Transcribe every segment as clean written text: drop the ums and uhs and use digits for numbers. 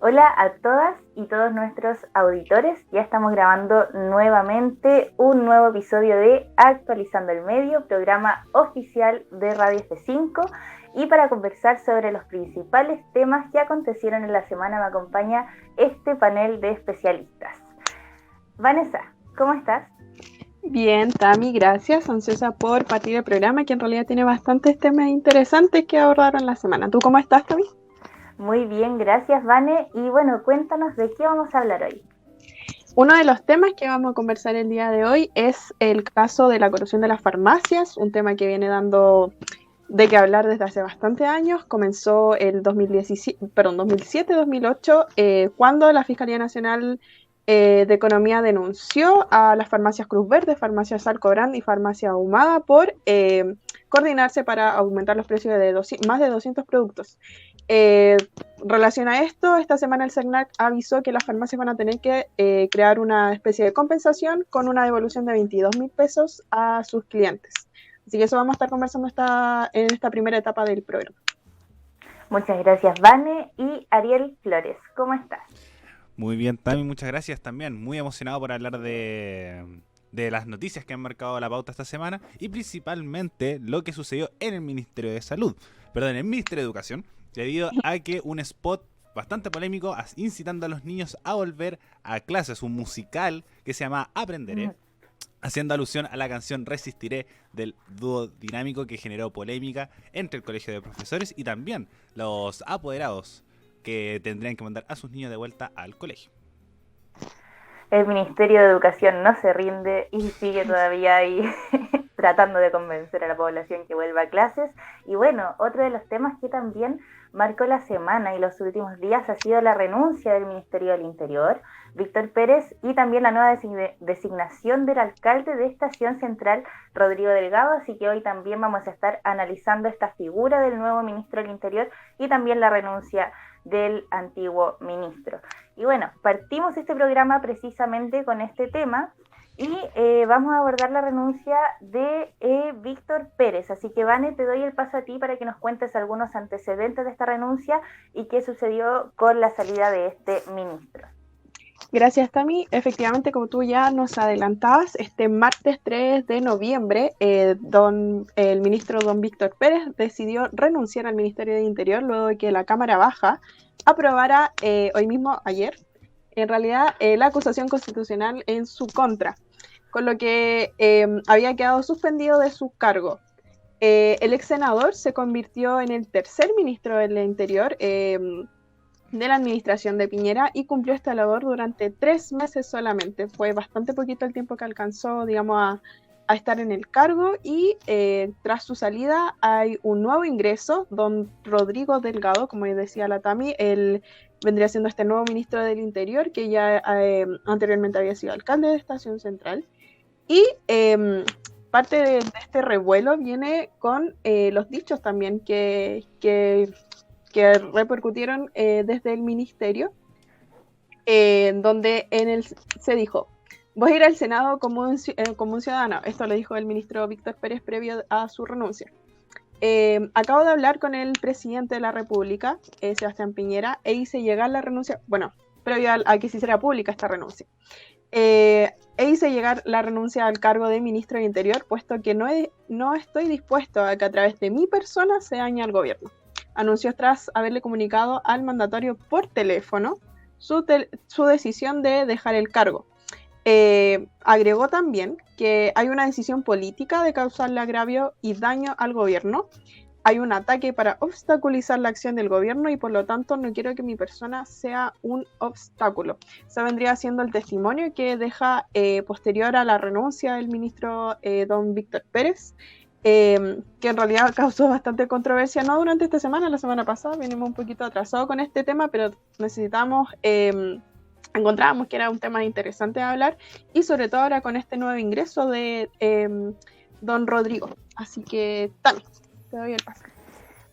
Hola a todas y todos nuestros auditores. Ya estamos grabando nuevamente un nuevo episodio de Actualizando el Medio, programa oficial de Radio F5. Y para conversar sobre los principales temas que acontecieron en la semana me acompaña este panel de especialistas. Vanessa, ¿cómo estás? Bien, Tami, gracias. Ansiosa por partir del programa, que en realidad tiene bastantes temas interesantes que abordaron la semana. ¿Tú cómo estás, Tami? Muy bien, gracias, Vane. Y bueno, cuéntanos de qué vamos a hablar hoy. Uno de los temas que vamos a conversar el día de hoy es el caso de la corrupción de las farmacias, un tema que viene dando de qué hablar desde hace bastantes años. Comenzó el 2007-2008, cuando la Fiscalía Nacional de Economía denunció a las farmacias Cruz Verde, farmacias Salcobrand y farmacia Ahumada por coordinarse para aumentar los precios de más de 200 productos. Relación a esto, esta semana el CERNAC avisó que las farmacias van a tener que crear una especie de compensación con una devolución de 22.000 pesos a sus clientes. Así que eso vamos a estar conversando en esta primera etapa del programa. Muchas gracias, Vane. Y Ariel Flores, ¿cómo estás? Muy bien, Tami, muchas gracias también. Muy emocionado por hablar de las noticias que han marcado la pauta esta semana y principalmente lo que sucedió en el Ministerio de Salud, perdón, en el Ministerio de Educación, debido a que un spot bastante polémico incitando a los niños a volver a clases, un musical que se llama Aprenderé, haciendo alusión a la canción Resistiré del dúo dinámico que generó polémica entre el colegio de profesores y también los apoderados que tendrían que mandar a sus niños de vuelta al colegio. El Ministerio de Educación no se rinde y sigue todavía ahí tratando de convencer a la población que vuelva a clases. Y bueno, otro de los temas que también marcó la semana y los últimos días ha sido la renuncia del Ministerio del Interior, Víctor Pérez, y también la nueva designación del alcalde de Estación Central, Rodrigo Delgado. Así que hoy también vamos a estar analizando esta figura del nuevo ministro del Interior y también la renuncia del antiguo ministro. Y bueno, partimos este programa precisamente con este tema y vamos a abordar la renuncia de Víctor Pérez. Así que, Vane, te doy el paso a ti para que nos cuentes algunos antecedentes de esta renuncia y qué sucedió con la salida de este ministro. Gracias, Tami. Efectivamente, como tú ya nos adelantabas, este martes 3 de noviembre, el ministro don Víctor Pérez decidió renunciar al Ministerio de Interior luego de que la Cámara Baja aprobara hoy mismo, ayer, en realidad, la acusación constitucional en su contra, con lo que había quedado suspendido de su cargo. El ex senador se convirtió en el tercer ministro del Interior de la administración de Piñera y cumplió esta labor durante 3 meses solamente. Fue bastante poquito el tiempo que alcanzó, digamos, a estar en el cargo y tras su salida hay un nuevo ingreso, don Rodrigo Delgado, como decía la Tami, él vendría siendo este nuevo ministro del Interior que ya anteriormente había sido alcalde de Estación Central y parte de este revuelo viene con los dichos también que repercutieron desde el ministerio, donde se dijo: voy a ir al Senado como un ciudadano. Esto lo dijo el ministro Víctor Pérez previo a su renuncia. Acabo de hablar con el presidente de la República, Sebastián Piñera, e hice llegar la renuncia, bueno, previo a que se hiciera pública esta renuncia. E hice llegar la renuncia al cargo de ministro de Interior, puesto que no estoy dispuesto a que a través de mi persona se dañe al gobierno. Anunció tras haberle comunicado al mandatario por teléfono su decisión de dejar el cargo. Agregó también que hay una decisión política de causarle agravio y daño al gobierno. Hay un ataque para obstaculizar la acción del gobierno y por lo tanto no quiero que mi persona sea un obstáculo. Eso vendría siendo el testimonio que deja posterior a la renuncia del ministro don Víctor Pérez, que en realidad causó bastante controversia, no durante esta semana, la semana pasada venimos un poquito atrasados con este tema, pero encontrábamos que era un tema interesante de hablar y sobre todo ahora con este nuevo ingreso de don Rodrigo. Así que, Tami, te doy el paso.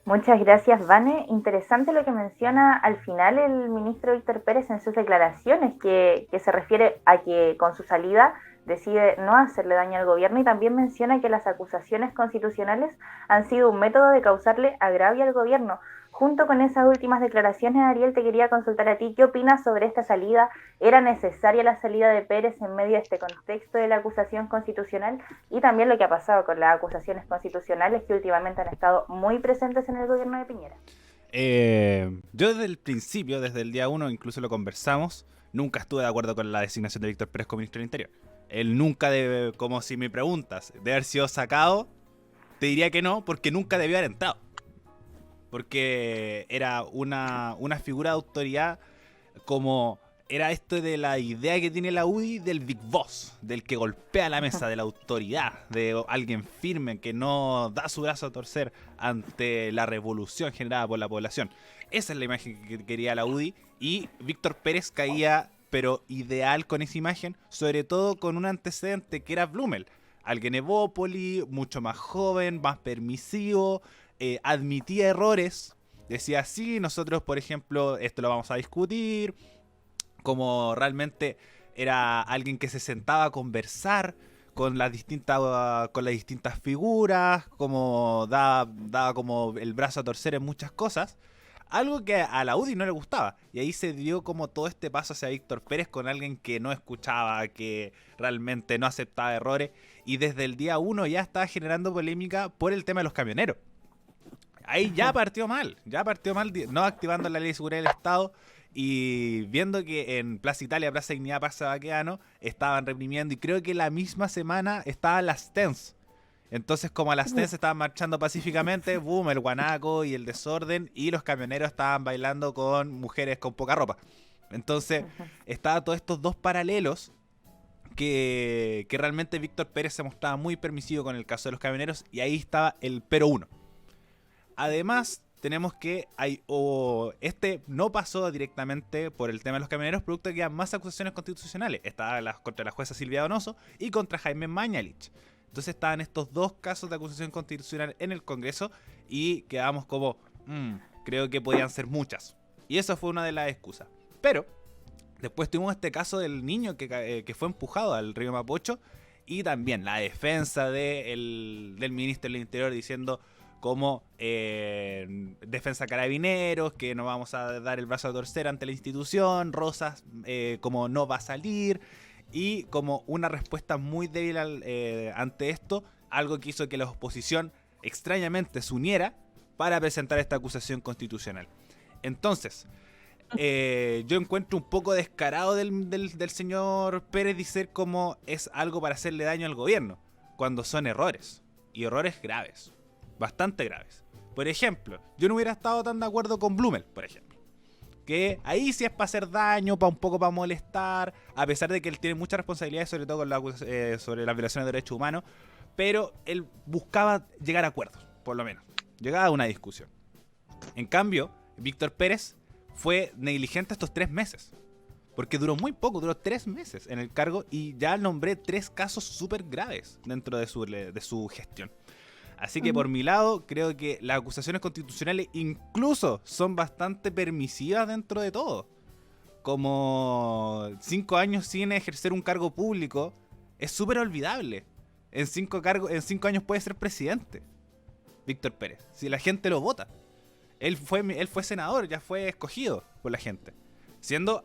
Muchas gracias, Vane. Interesante lo que menciona al final el ministro Víctor Pérez en sus declaraciones, que se refiere a que con su salida decide no hacerle daño al gobierno y también menciona que las acusaciones constitucionales han sido un método de causarle agravio al gobierno. Junto con esas últimas declaraciones, Ariel, te quería consultar a ti, ¿qué opinas sobre esta salida? ¿Era necesaria la salida de Pérez en medio de este contexto de la acusación constitucional? Y también lo que ha pasado con las acusaciones constitucionales que últimamente han estado muy presentes en el gobierno de Piñera. Yo desde el principio, desde el día 1, incluso lo conversamos, nunca estuve de acuerdo con la designación de Víctor Pérez como ministro del Interior. Él nunca debe, como si me preguntas, de haber sido sacado, te diría que no, porque nunca debió haber entrado. Porque era una figura de autoridad, como era esto de la idea que tiene la UDI del Big Boss, del que golpea la mesa, de la autoridad, de alguien firme que no da su brazo a torcer ante la revolución generada por la población. Esa es la imagen que quería la UDI, y Víctor Pérez caía, pero ideal con esa imagen, sobre todo con un antecedente que era Blumel, alguien evópoli, mucho más joven, más permisivo, admitía errores, decía sí, nosotros por ejemplo esto lo vamos a discutir, como realmente era alguien que se sentaba a conversar con las distintas figuras, como daba como el brazo a torcer en muchas cosas, algo que a la UDI no le gustaba, y ahí se dio como todo este paso hacia Víctor Pérez con alguien que no escuchaba, que realmente no aceptaba errores, y desde el día 1 ya estaba generando polémica por el tema de los camioneros. Ahí ya partió mal, no activando la Ley de Seguridad del Estado y viendo que en Plaza Italia, Plaza Dignidad, Plaza Baqueano estaban reprimiendo, y creo que la misma semana estaban las TENS. Entonces, como a las TENS estaban marchando pacíficamente, boom, el guanaco y el desorden, y los camioneros estaban bailando con mujeres con poca ropa. Entonces, estaban todos estos dos paralelos que realmente Víctor Pérez se mostraba muy permisivo con el caso de los camioneros, y ahí estaba el pero uno. Además, tenemos que este no pasó directamente por el tema de los camioneros, producto de que había más acusaciones constitucionales. Estaba contra la jueza Silvia Donoso y contra Jaime Mañalich. Entonces estaban estos dos casos de acusación constitucional en el Congreso, y quedamos como, creo que podían ser muchas. Y esa fue una de las excusas. Pero después tuvimos este caso del niño que fue empujado al río Mapocho, y también la defensa del ministro del Interior diciendo como defensa carabineros, que no vamos a dar el brazo a torcer ante la institución, Rosas como no va a salir, y como una respuesta muy débil ante esto, algo que hizo que la oposición extrañamente se uniera para presentar esta acusación constitucional. Entonces, yo encuentro un poco descarado del señor Pérez decir como es algo para hacerle daño al gobierno, cuando son errores, y errores graves. Bastante graves. Por ejemplo, yo no hubiera estado tan de acuerdo con Blumel, por ejemplo. Que ahí sí es para hacer daño, un poco para molestar, a pesar de que él tiene muchas responsabilidades, sobre todo con sobre las violaciones de derechos humanos, pero él buscaba llegar a acuerdos, por lo menos. Llegaba a una discusión. En cambio, Víctor Pérez fue negligente estos 3 meses. Porque duró muy poco, duró 3 meses en el cargo, y ya nombré 3 casos súper graves dentro de su gestión. Así que por mi lado, creo que las acusaciones constitucionales incluso son bastante permisivas dentro de todo. Como 5 años sin ejercer un cargo público es súper olvidable. En 5 años puede ser presidente, Víctor Pérez, si la gente lo vota. Él fue senador, ya fue escogido por la gente, siendo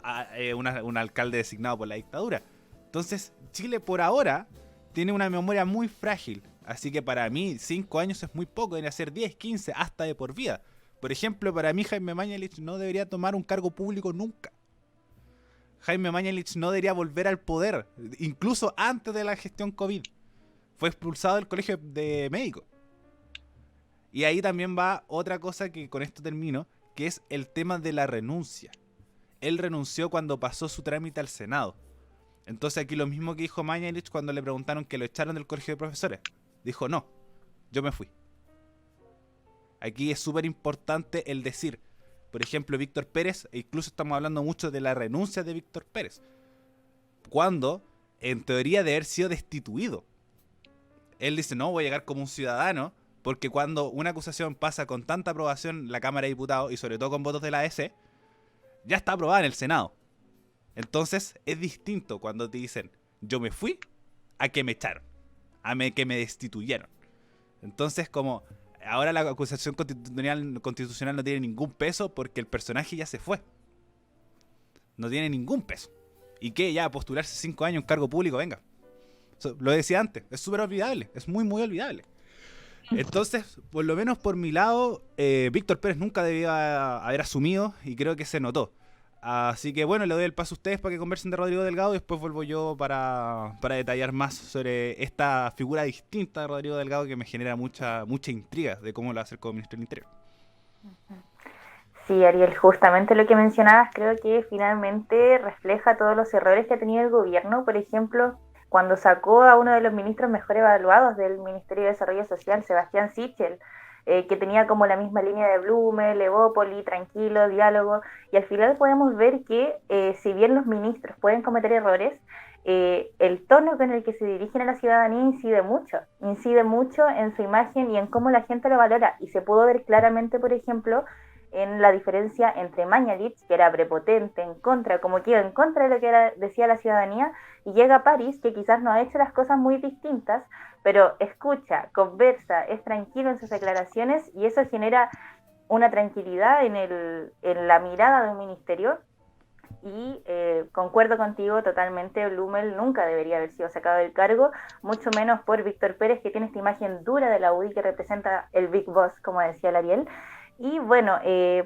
un alcalde designado por la dictadura. Entonces, Chile por ahora tiene una memoria muy frágil. Así que para mí 5 años es muy poco, debería ser 10, 15, hasta de por vida. Por ejemplo, para mí Jaime Mañalich no debería tomar un cargo público nunca. Jaime Mañalich no debería volver al poder, incluso antes de la gestión COVID. Fue expulsado del colegio de médicos. Y ahí también va otra cosa que con esto termino, que es el tema de la renuncia. Él renunció cuando pasó su trámite al Senado. Entonces aquí lo mismo que dijo Mañalich cuando le preguntaron que lo echaron del colegio de profesores. Dijo, no, yo me fui. Aquí es súper importante el decir. Por ejemplo, Víctor Pérez, incluso estamos hablando mucho de la renuncia de Víctor Pérez, cuando en teoría debe haber sido destituido. Él dice, no, voy a llegar como un ciudadano, porque cuando una acusación pasa con tanta aprobación en la Cámara de Diputados, y sobre todo con votos de la ADC, ya está aprobada en el Senado. Entonces es distinto cuando te dicen, yo me fui, a que me echaron, que me destituyeron. Entonces, como ahora la acusación constitucional no tiene ningún peso porque el personaje ya se fue. No tiene ningún peso. ¿Y qué? Ya postularse 5 años en cargo público, venga. Lo decía antes, es súper olvidable, es muy, muy olvidable. Entonces, por lo menos por mi lado, Víctor Pérez nunca debía haber asumido y creo que se notó. Así que bueno, le doy el paso a ustedes para que conversen de Rodrigo Delgado y después vuelvo yo para detallar más sobre esta figura distinta de Rodrigo Delgado que me genera mucha intriga de cómo lo va a hacer como ministro del Interior. Sí, Ariel, justamente lo que mencionabas creo que finalmente refleja todos los errores que ha tenido el gobierno. Por ejemplo, cuando sacó a uno de los ministros mejor evaluados del Ministerio de Desarrollo Social, Sebastián Sichel, que tenía como la misma línea de Blume, Levópoli, tranquilo, diálogo, y al final podemos ver que si bien los ministros pueden cometer errores, el tono con el que se dirigen a la ciudadanía incide mucho en su imagen y en cómo la gente lo valora, y se pudo ver claramente, por ejemplo, en la diferencia entre Mañalich, que era prepotente, como que iba en contra de lo que decía la ciudadanía, y llega París, que quizás no ha hecho las cosas muy distintas, pero escucha, conversa, es tranquilo en sus declaraciones, y eso genera una tranquilidad en la mirada de un ministerio. Y concuerdo contigo totalmente, Blumel nunca debería haber sido sacado del cargo, mucho menos por Víctor Pérez, que tiene esta imagen dura de la UDI que representa el Big Boss, como decía el Ariel. Y bueno,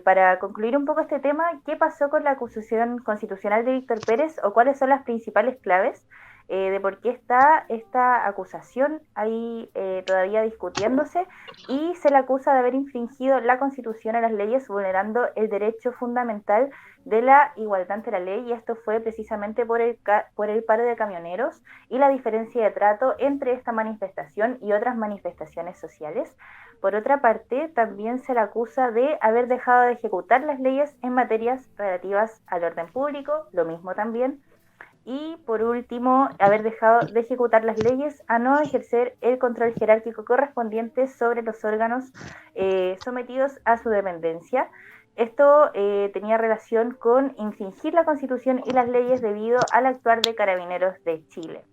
para concluir un poco este tema, ¿qué pasó con la acusación constitucional de Víctor Pérez o cuáles son las principales claves de por qué está esta acusación ahí todavía discutiéndose? Y se le acusa de haber infringido la Constitución a las leyes, vulnerando el derecho fundamental de la igualdad ante la ley, y esto fue precisamente por el paro de camioneros y la diferencia de trato entre esta manifestación y otras manifestaciones sociales. Por otra parte, también se le acusa de haber dejado de ejecutar las leyes en materias relativas al orden público, lo mismo también. Y por último, haber dejado de ejecutar las leyes a no ejercer el control jerárquico correspondiente sobre los órganos sometidos a su dependencia. Esto tenía relación con infringir la Constitución y las leyes debido al actuar de Carabineros de Chile.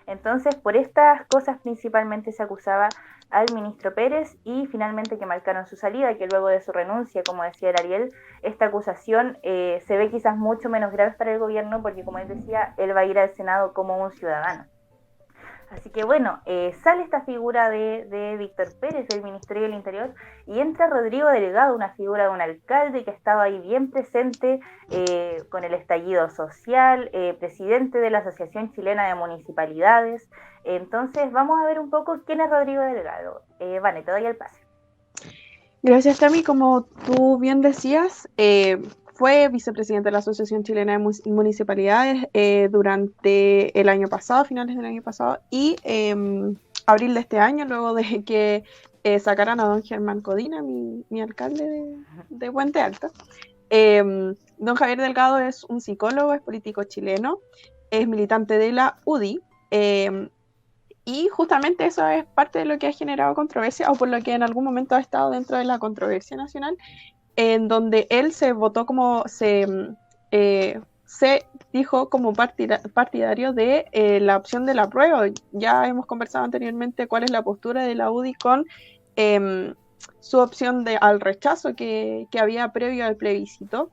Entonces, por estas cosas principalmente se acusaba al ministro Pérez, y finalmente que marcaron su salida, que luego de su renuncia, como decía el Ariel, esta acusación se ve quizás mucho menos grave para el gobierno, porque como él decía, él va a ir al Senado como un ciudadano. Así que bueno, sale esta figura de Víctor Pérez, del Ministerio del Interior, y entra Rodrigo Delgado, una figura de un alcalde que estaba ahí bien presente con el estallido social, presidente de la Asociación Chilena de Municipalidades. Entonces vamos a ver un poco quién es Rodrigo Delgado. Vane, te doy el pase. Gracias, Tami. Como tú bien decías, fue vicepresidente de la Asociación Chilena de Municipalidades durante el año pasado, finales del año pasado, y abril de este año, luego de que sacaran a don Germán Codina, mi alcalde de Puente Alto. Don Javier Delgado es un psicólogo, es político chileno, es militante de la UDI, y justamente eso es parte de lo que ha generado controversia, o por lo que en algún momento ha estado dentro de la controversia nacional, en donde él se votó como se dijo como partidario de la opción del apruebo. Ya hemos conversado anteriormente cuál es la postura de la UDI con su opción al rechazo que había previo al plebiscito.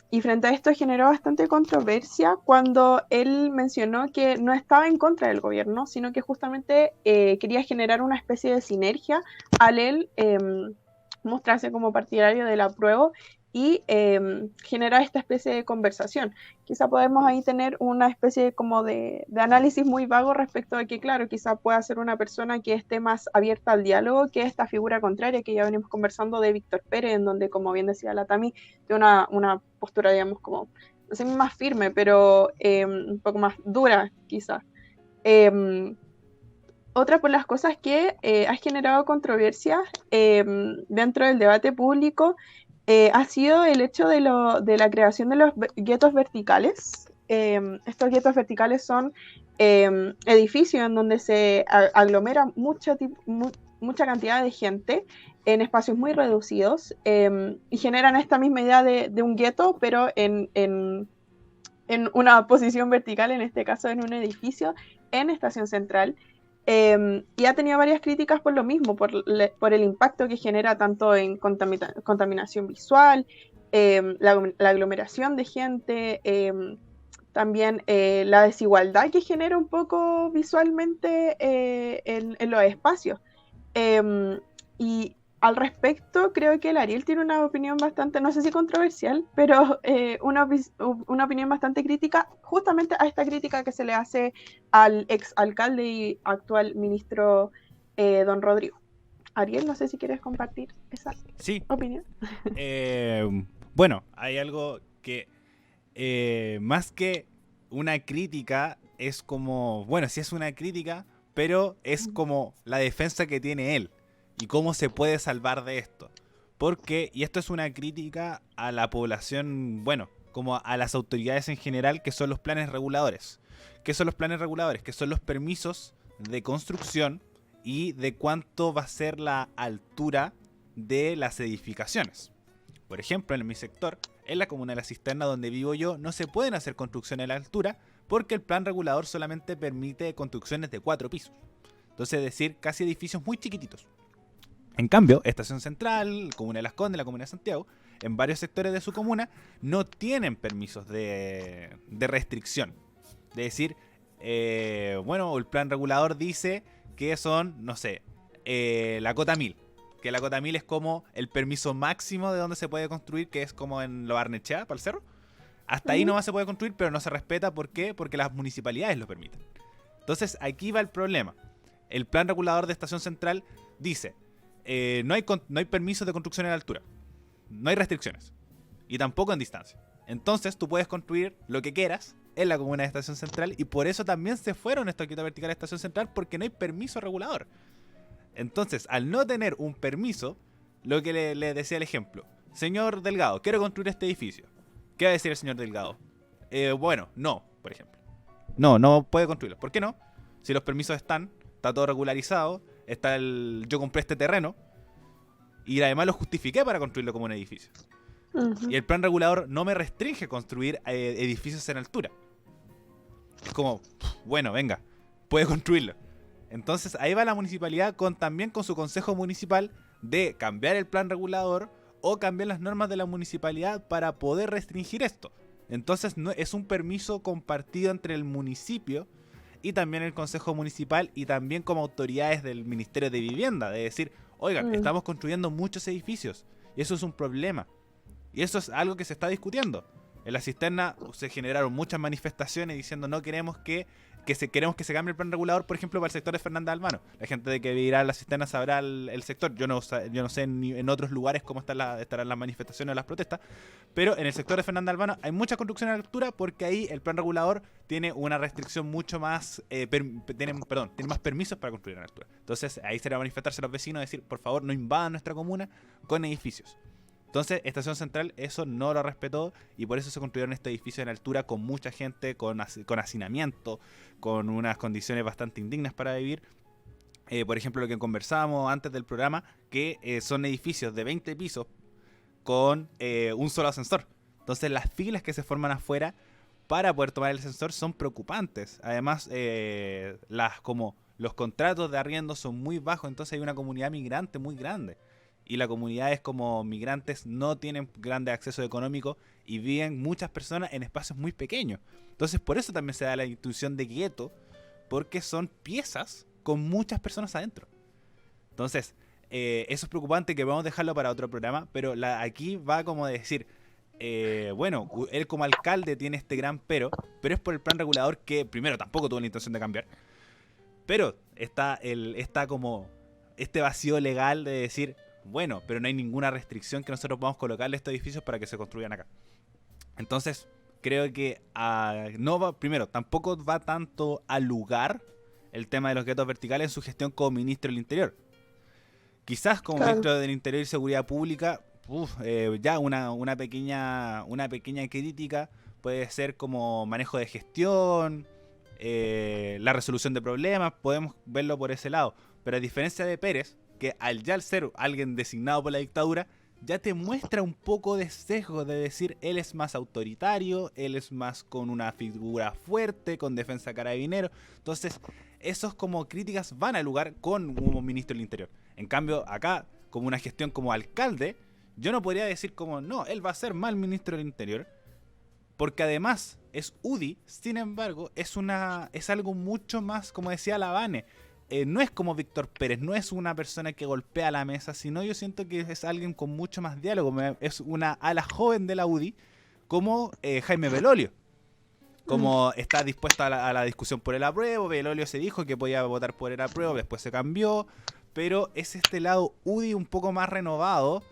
Y frente a esto generó bastante controversia cuando él mencionó que no estaba en contra del gobierno, sino que justamente quería generar una especie de sinergia al él mostrarse como partidario del apruebo y generar esta especie de conversación. Quizá podemos ahí tener una especie como de análisis muy vago respecto de que, claro, quizá pueda ser una persona que esté más abierta al diálogo que esta figura contraria que ya venimos conversando de Víctor Pérez, en donde, como bien decía la Tami, tiene una postura, digamos, como, no sé, más firme, pero un poco más dura, quizá. Otra por las cosas que ha generado controversia dentro del debate público ha sido el hecho de la creación de los guetos verticales. Estos guetos verticales son edificios en donde se aglomera mucha cantidad de gente en espacios muy reducidos y generan esta misma idea de un gueto, pero en en una posición vertical, en este caso en un edificio, en Estación Central. Y ha tenido varias críticas por lo mismo, por el impacto que genera tanto en contaminación visual, la aglomeración de gente, también la desigualdad que genera un poco visualmente en los espacios. Y al respecto, creo que el Ariel tiene una opinión bastante, no sé si controversial, pero una opinión bastante crítica, justamente a esta crítica que se le hace al ex alcalde y actual ministro don Rodrigo. Ariel, no sé si quieres compartir esa opinión. Bueno, hay algo que más que una crítica es como, bueno, sí es una crítica, pero es como la defensa que tiene él y cómo se puede salvar de esto. Porque, y esto es una crítica a la población, bueno, como a las autoridades en general, que son los planes reguladores. ¿Qué son los planes reguladores? Que son los permisos de construcción y de cuánto va a ser la altura de las edificaciones. Por ejemplo, en mi sector, en la comuna de La Cisterna, donde vivo yo, no se pueden hacer construcciones a la altura porque el plan regulador solamente permite construcciones de 4 pisos. Entonces, es decir, casi edificios muy chiquititos. En cambio, Estación Central, Comuna de Las Condes, la Comuna de Santiago, en varios sectores de su comuna, no tienen permisos de restricción. De decir, bueno, el plan regulador dice que son, no sé, la cota 1000. Que la cota 1000 es como el permiso máximo de donde se puede construir, que es como en Lo Barnechea, para el cerro. Hasta ahí nomás se puede construir, pero no se respeta. ¿Por qué? Porque las municipalidades lo permiten. Entonces, aquí va el problema. El plan regulador de Estación Central dice, no hay permisos de construcción en altura. No hay restricciones. Y tampoco en distancia. Entonces, tú puedes construir lo que quieras en la comuna de Estación Central. Y por eso también se fueron estos quita vertical a Estación Central, porque no hay permiso regulador. Entonces, al no tener un permiso, lo que le decía el ejemplo, señor Delgado, quiero construir este edificio. ¿Qué va a decir el señor Delgado? Bueno, no, por ejemplo. No puede construirlo. ¿Por qué no? Si los permisos está todo regularizado, yo compré este terreno y además lo justifiqué para construirlo como un edificio. Y el plan regulador no me restringe construir edificios en altura. Es como, bueno, venga, puede construirlo. Entonces ahí va la municipalidad también con su consejo municipal de cambiar el plan regulador o cambiar las normas de la municipalidad para poder restringir esto. Entonces no, es un permiso compartido entre el municipio y también el consejo municipal y también como autoridades del Ministerio de Vivienda. De decir, oigan, estamos construyendo muchos edificios y eso es un problema. Y eso es algo que se está discutiendo. En La Cisterna se generaron muchas manifestaciones diciendo no queremos queremos que se cambie el plan regulador, por ejemplo, para el sector de Fernanda Albano. La gente de que vivirá en La Cisterna sabrá el sector. Yo no sé en otros lugares cómo estarán las manifestaciones o las protestas, pero en el sector de Fernanda Albano hay mucha construcción a altura porque ahí el plan regulador tiene una restricción mucho más, tiene más permisos para construir a altura. Entonces ahí se va a manifestarse a los vecinos y decir, por favor, no invadan nuestra comuna con edificios. Entonces, Estación Central eso no lo respetó y por eso se construyeron estos edificios en altura con mucha gente, con hacinamiento, con unas condiciones bastante indignas para vivir. Por ejemplo, lo que conversábamos antes del programa, que son edificios de 20 pisos con un solo ascensor. Entonces, las filas que se forman afuera para poder tomar el ascensor son preocupantes. Además, como los contratos de arriendo son muy bajos, entonces hay una comunidad migrante muy grande. Y las comunidades como migrantes no tienen grande acceso económico y viven muchas personas en espacios muy pequeños. Entonces por eso también se da la institución de gueto, porque son piezas con muchas personas adentro. Entonces, eso es preocupante, que vamos a dejarlo para otro programa, pero aquí va como decir, bueno, él como alcalde tiene este gran pero es por el plan regulador que primero tampoco tuvo la intención de cambiar, pero está como este vacío legal de decir, bueno, pero no hay ninguna restricción que nosotros podamos colocarle a estos edificios para que se construyan acá. Entonces, creo que primero, tampoco va tanto al lugar el tema de los guetos verticales en su gestión como ministro del Interior. Quizás como ministro del Interior y Seguridad Pública, ya una pequeña crítica puede ser como manejo de gestión, la resolución de problemas, podemos verlo por ese lado. Pero a diferencia de Pérez, que al ser alguien designado por la dictadura, ya te muestra un poco de sesgo de decir él es más autoritario, él es más con una figura fuerte, con defensa carabinero. Entonces, esos como críticas van al lugar con un ministro del Interior. En cambio, acá, como una gestión como alcalde, yo no podría decir como, no, él va a ser mal ministro del Interior, porque además es UDI, sin embargo, es algo mucho más, como decía Lavane, no es como Víctor Pérez, no es una persona que golpea la mesa, sino yo siento que es alguien con mucho más diálogo, es una ala joven de la UDI, como Jaime Belolio. Como está dispuesto a la discusión por el apruebo, Belolio se dijo que podía votar por el apruebo, después se cambió, pero es este lado UDI un poco más renovado,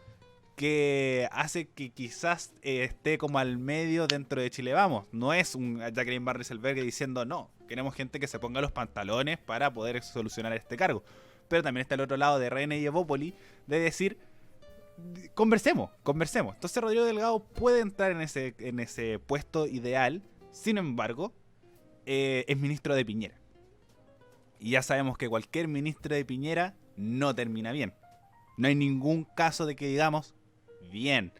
que hace que quizás esté como al medio dentro de Chile Vamos. No es un Jacqueline Van Rieselberghe diciendo no, queremos gente que se ponga los pantalones para poder solucionar este cargo. Pero también está el otro lado de René y Evópoli de decir, conversemos. Entonces Rodrigo Delgado puede entrar en ese puesto ideal, sin embargo, es ministro de Piñera. Y ya sabemos que cualquier ministro de Piñera no termina bien. No hay ningún caso de que digamos, bien,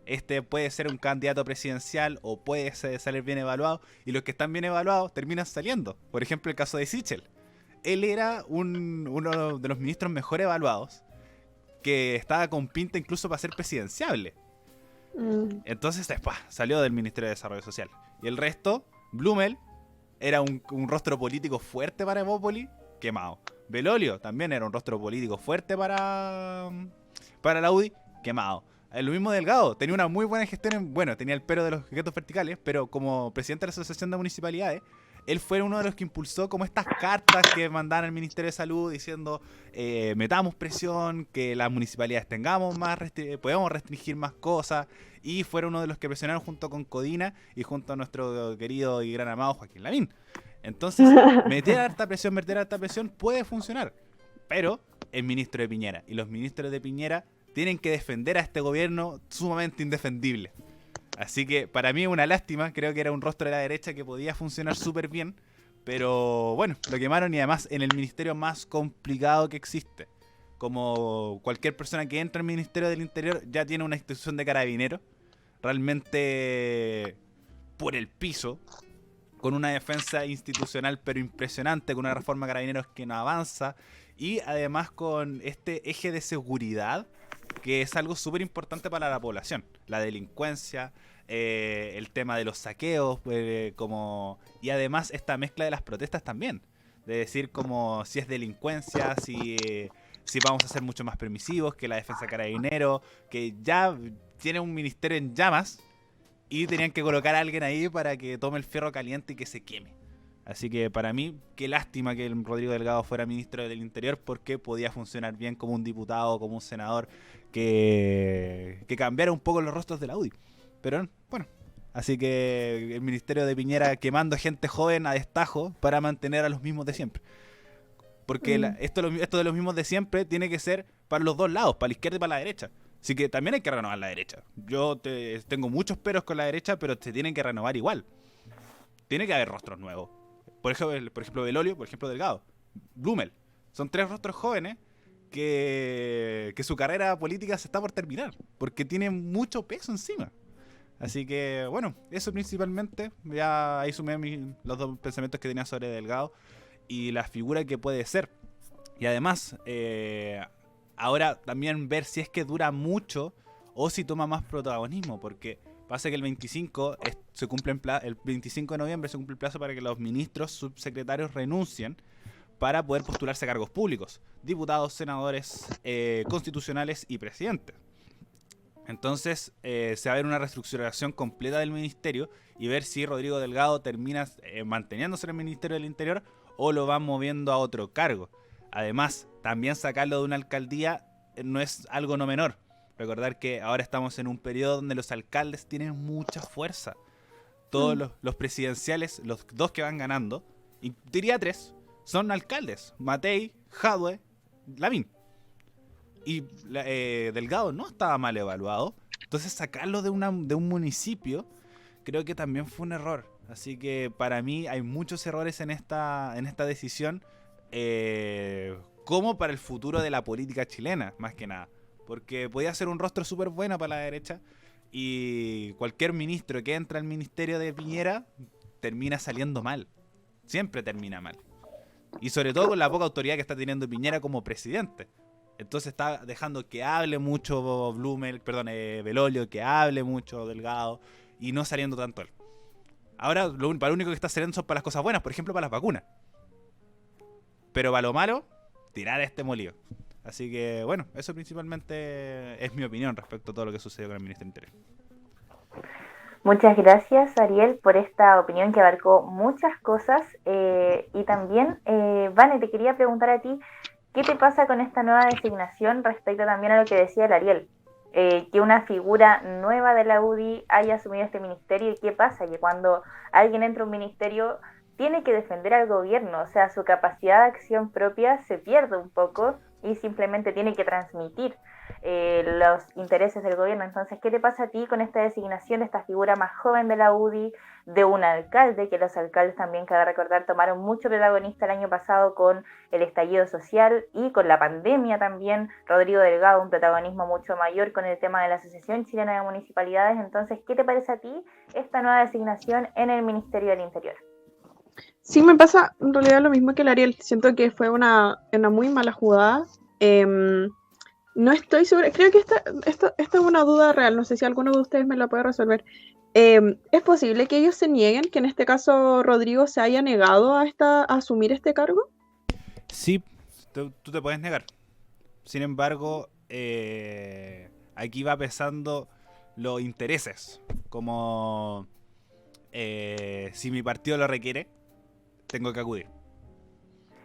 este puede ser un candidato presidencial o puede salir bien evaluado, y los que están bien evaluados terminan saliendo. Por ejemplo, el caso de Sichel. Él era uno de los ministros mejor evaluados, que estaba con pinta incluso para ser presidenciable. Entonces, salió del Ministerio de Desarrollo Social. Y el resto, Blumel, era un rostro político fuerte para Evópoli, quemado. Belolio también era un rostro político fuerte para la UDI, quemado. Lo mismo Delgado, tenía una muy buena gestión, tenía el pero de los guetos verticales, pero como presidente de la Asociación de Municipalidades, él fue uno de los que impulsó como estas cartas que mandaban al Ministerio de Salud diciendo metamos presión, que las municipalidades tengamos más, podemos restringir más cosas, y fueron uno de los que presionaron junto con Codina y junto a nuestro querido y gran amado Joaquín Lavín. Entonces, meter harta presión puede funcionar, pero es ministro de Piñera, y los ministros de Piñera tienen que defender a este gobierno sumamente indefendible. Así que para mí es una lástima, creo que era un rostro de la derecha que podía funcionar súper bien, pero bueno, lo quemaron, y además en el ministerio más complicado que existe. Como cualquier persona que entra al Ministerio del Interior ya tiene una institución de carabineros, realmente por el piso, con una defensa institucional pero impresionante, con una reforma de carabineros que no avanza, y además con este eje de seguridad, que es algo súper importante para la población. La delincuencia, el tema de los saqueos, y además esta mezcla de las protestas también. De decir como si es delincuencia, si vamos a ser mucho más permisivos, que la defensa carabinero, que ya tiene un ministerio en llamas y tenían que colocar a alguien ahí para que tome el fierro caliente y que se queme. Así que para mí, qué lástima que el Rodrigo Delgado fuera ministro del Interior, porque podía funcionar bien como un diputado, como un senador, que cambiara un poco los rostros de la UDI. Pero bueno, así que el Ministerio de Piñera quemando gente joven a destajo para mantener a los mismos de siempre. Porque esto de los mismos de siempre tiene que ser para los dos lados, para la izquierda y para la derecha. Así que también hay que renovar la derecha. Yo tengo muchos peros con la derecha, pero se tienen que renovar igual. Tiene que haber rostros nuevos. Por ejemplo, Belolio, por ejemplo, Delgado, Blumel. Son tres rostros jóvenes que su carrera política se está por terminar, porque tienen mucho peso encima. Así que, bueno, eso principalmente. Ya ahí sumé los dos pensamientos que tenía sobre Delgado y la figura que puede ser. Y además, ahora también ver si es que dura mucho o si toma más protagonismo, porque pasa que el 25 el 25 de noviembre se cumple el plazo para que los ministros subsecretarios renuncien para poder postularse a cargos públicos, diputados, senadores, constitucionales y presidentes. Entonces se va a ver una reestructuración completa del ministerio y ver si Rodrigo Delgado termina manteniéndose en el Ministerio del Interior o lo van moviendo a otro cargo. Además, también sacarlo de una alcaldía no es algo no menor. Recordar que ahora estamos en un periodo donde los alcaldes tienen mucha fuerza. Todos los presidenciales, los dos que van ganando, y diría tres, son alcaldes. Matei, Jadwe, Lavín. Y Delgado no estaba mal evaluado. Entonces sacarlo de un municipio creo que también fue un error. Así que para mí hay muchos errores en esta decisión, como para el futuro de la política chilena, más que nada. porque podía ser un rostro súper bueno para la derecha, y cualquier ministro que entra al ministerio de Piñera termina saliendo mal. Siempre termina mal. Y sobre todo con la poca autoridad que está teniendo Piñera como presidente. Entonces está dejando que hable mucho Belolio, que hable mucho Delgado, y no saliendo tanto él. Ahora para lo único que está saliendo son para las cosas buenas, por ejemplo para las vacunas. Pero para lo malo, tirar a este molido. Así que bueno, eso principalmente es mi opinión respecto a todo lo que sucedió con el Ministerio del Interior. Muchas gracias, Ariel, por esta opinión que abarcó muchas cosas. Y también, Vane, te quería preguntar a ti, ¿qué te pasa con esta nueva designación respecto también a lo que decía el Ariel? Que una figura nueva de la UDI haya asumido este ministerio, y qué pasa, que cuando alguien entra a un ministerio tiene que defender al gobierno, o sea, su capacidad de acción propia se pierde un poco y simplemente tiene que transmitir los intereses del gobierno. Entonces, ¿qué te pasa a ti con esta designación de esta figura más joven de la UDI, de un alcalde, que los alcaldes también, cabe recordar, tomaron mucho protagonista el año pasado con el estallido social y con la pandemia también? Rodrigo Delgado, un protagonismo mucho mayor con el tema de la Asociación Chilena de Municipalidades. Entonces, ¿qué te parece a ti esta nueva designación en el Ministerio del Interior? Sí, me pasa en realidad lo mismo que el Ariel. Siento que fue una muy mala jugada. No estoy segura, creo que esta es una duda real, no sé si alguno de ustedes me la puede resolver. ¿Es posible que ellos se nieguen, que en este caso Rodrigo se haya negado a asumir este cargo? Sí, tú te puedes negar. Sin embargo, aquí va pesando los intereses. Como si mi partido lo requiere, tengo que acudir.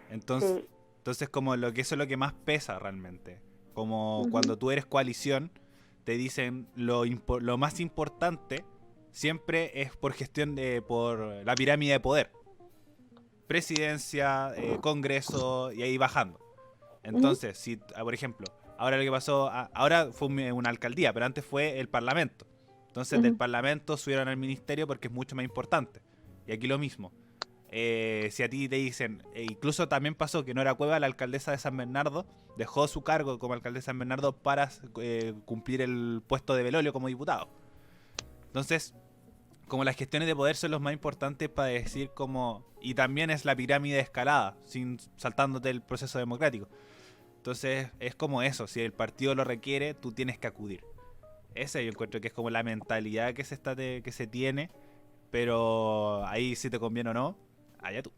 Entonces como eso es lo que más pesa realmente. Como cuando tú eres coalición, te dicen lo más importante siempre es por gestión por la pirámide de poder. Presidencia, Congreso y ahí bajando. Entonces, si por ejemplo, ahora lo que pasó, ahora fue una alcaldía, pero antes fue el Parlamento. Entonces del Parlamento subieron al ministerio porque es mucho más importante. Y aquí lo mismo. Si a ti te dicen, incluso también pasó que Nora Cueva, la alcaldesa de San Bernardo, dejó su cargo como alcaldesa de San Bernardo para cumplir el puesto de Belolio como diputado. Entonces, como las gestiones de poder son los más importantes para decir como... Y también es la pirámide escalada, saltándote el proceso democrático. Entonces, es como eso, si el partido lo requiere, tú tienes que acudir. Ese yo encuentro que es como la mentalidad que se tiene, pero ahí si te conviene o no, allá tú.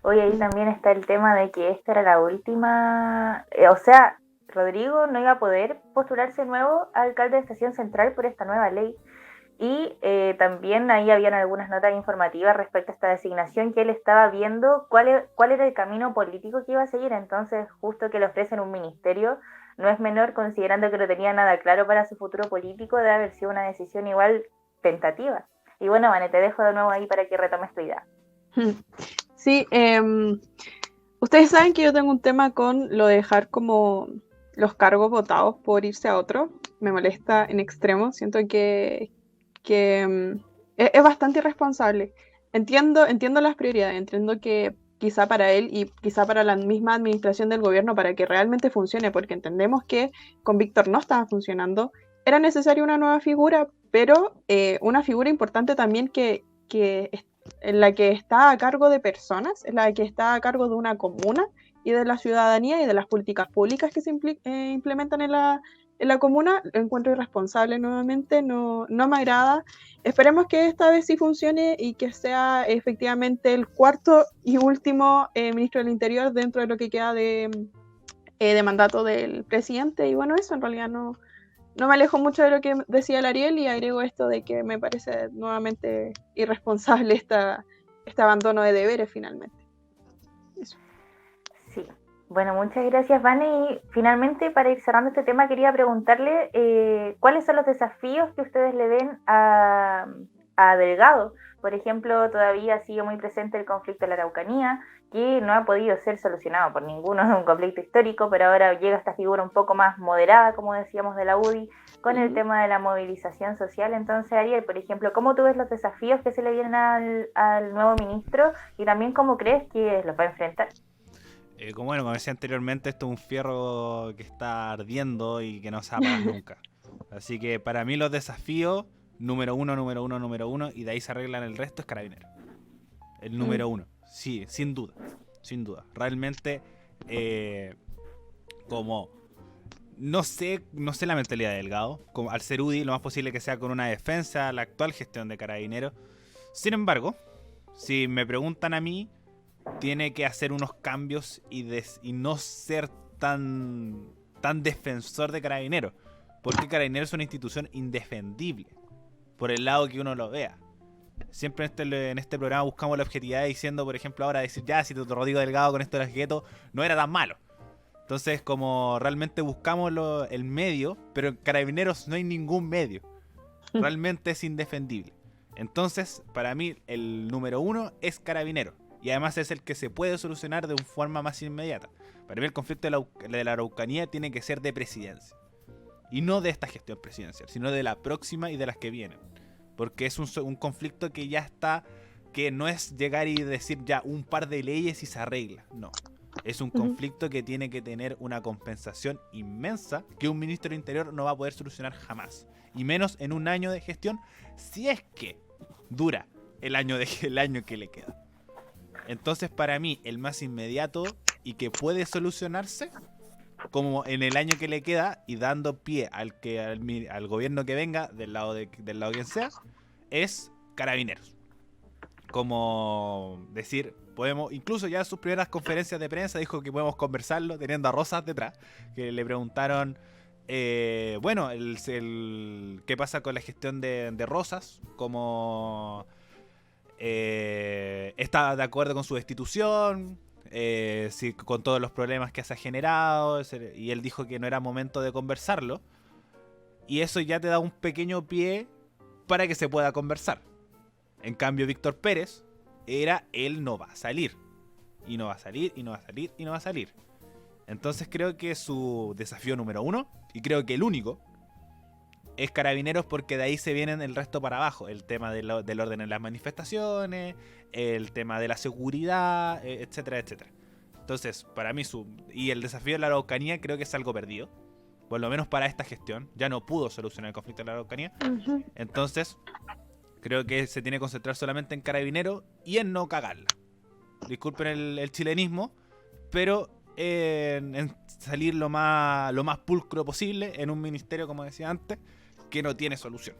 Hoy ahí también está el tema de que esta era la última, o sea, Rodrigo no iba a poder postularse nuevo a alcalde de Estación Central por esta nueva ley. Y también ahí habían algunas notas informativas respecto a esta designación, que él estaba viendo cuál era el camino político que iba a seguir. Entonces, justo que le ofrecen un ministerio no es menor, considerando que no tenía nada claro para su futuro político, de haber sido una decisión igual tentativa. Y bueno, Vane, te dejo de nuevo ahí para que retomes tu idea. Sí, ustedes saben que yo tengo un tema con lo de dejar como los cargos votados por irse a otro. Me molesta en extremo, siento que es bastante irresponsable. Entiendo las prioridades, entiendo que quizá para él y quizá para la misma administración del gobierno, para que realmente funcione, porque entendemos que con Víctor no estaba funcionando, era necesaria una nueva figura, pero una figura importante también en la que está a cargo de personas, en la que está a cargo de una comuna y de la ciudadanía y de las políticas públicas que se implementan en la comuna. Lo encuentro irresponsable nuevamente, no me agrada. Esperemos que esta vez sí funcione y que sea efectivamente el cuarto y último ministro del Interior dentro de lo que queda de mandato del presidente. Y bueno, eso en realidad no me alejo mucho de lo que decía el Ariel, y agrego esto de que me parece nuevamente irresponsable este abandono de deberes finalmente. Eso. Sí. Bueno, muchas gracias, Vane. Y finalmente, para ir cerrando este tema, quería preguntarle cuáles son los desafíos que ustedes le ven a Delgado. Por ejemplo, todavía sigue muy presente el conflicto de la Araucanía, que no ha podido ser solucionado por ninguno, es un conflicto histórico, pero ahora llega esta figura un poco más moderada, como decíamos, de la UDI, con el tema de la movilización social. Entonces, Ariel, por ejemplo, ¿cómo tú ves los desafíos que se le vienen al nuevo ministro y también cómo crees que los va a enfrentar? Como decía anteriormente, esto es un fierro que está ardiendo y que no se va a apagar nunca. Así que para mí los desafíos, número uno, y de ahí se arreglan el resto, es Carabineros. El número uno, sí, sin duda. Realmente, como no sé la mentalidad de Delgado, como, al ser UDI, lo más posible que sea con una defensa a la actual gestión de Carabineros. Sin embargo, si me preguntan a mí, tiene que hacer unos cambios y no ser tan defensor de Carabineros. Porque Carabineros es una institución indefendible, por el lado que uno lo vea. Siempre en este programa buscamos la objetividad diciendo, por ejemplo, ahora decir, ya, si Rodrigo Delgado con esto de las guetos no era tan malo. Entonces, como realmente buscamos el medio, pero en Carabineros no hay ningún medio. Realmente es indefendible. Entonces, para mí, el número uno es Carabineros. Y además es el que se puede solucionar de una forma más inmediata. Para mí el conflicto de la Araucanía tiene que ser de presidencia. Y no de esta gestión presidencial, sino de la próxima y de las que vienen. Porque es un conflicto que ya está, que no es llegar y decir ya un par de leyes y se arregla. No. Es un conflicto que tiene que tener una compensación inmensa que un ministro del Interior no va a poder solucionar jamás. Y menos en un año de gestión, si es que dura el año que le queda. Entonces, para mí, el más inmediato y que puede solucionarse, como en el año que le queda, y dando pie al gobierno que venga, del lado quien sea, es Carabineros. Como decir, podemos, incluso ya en sus primeras conferencias de prensa dijo que podemos conversarlo teniendo a Rosas detrás, que le preguntaron, bueno, ¿qué pasa con la gestión de Rosas? Como... está de acuerdo con su destitución, sí, con todos los problemas que se ha generado, y él dijo que no era momento de conversarlo, y eso ya te da un pequeño pie para que se pueda conversar. En cambio, Víctor Pérez él no va a salir, y no va a salir. Entonces creo que su desafío número uno, y creo que el único, es Carabineros, porque de ahí se vienen el resto para abajo. El tema del orden en las manifestaciones, el tema de la seguridad, etcétera, etcétera. Entonces, para mí, y el desafío de la Araucanía creo que es algo perdido. Por lo menos para esta gestión. Ya no pudo solucionar el conflicto de la Araucanía. Entonces, creo que se tiene que concentrar solamente en Carabineros y en no cagarla. Disculpen el chilenismo, pero en salir lo más pulcro posible en un ministerio, como decía antes, que no tiene solución.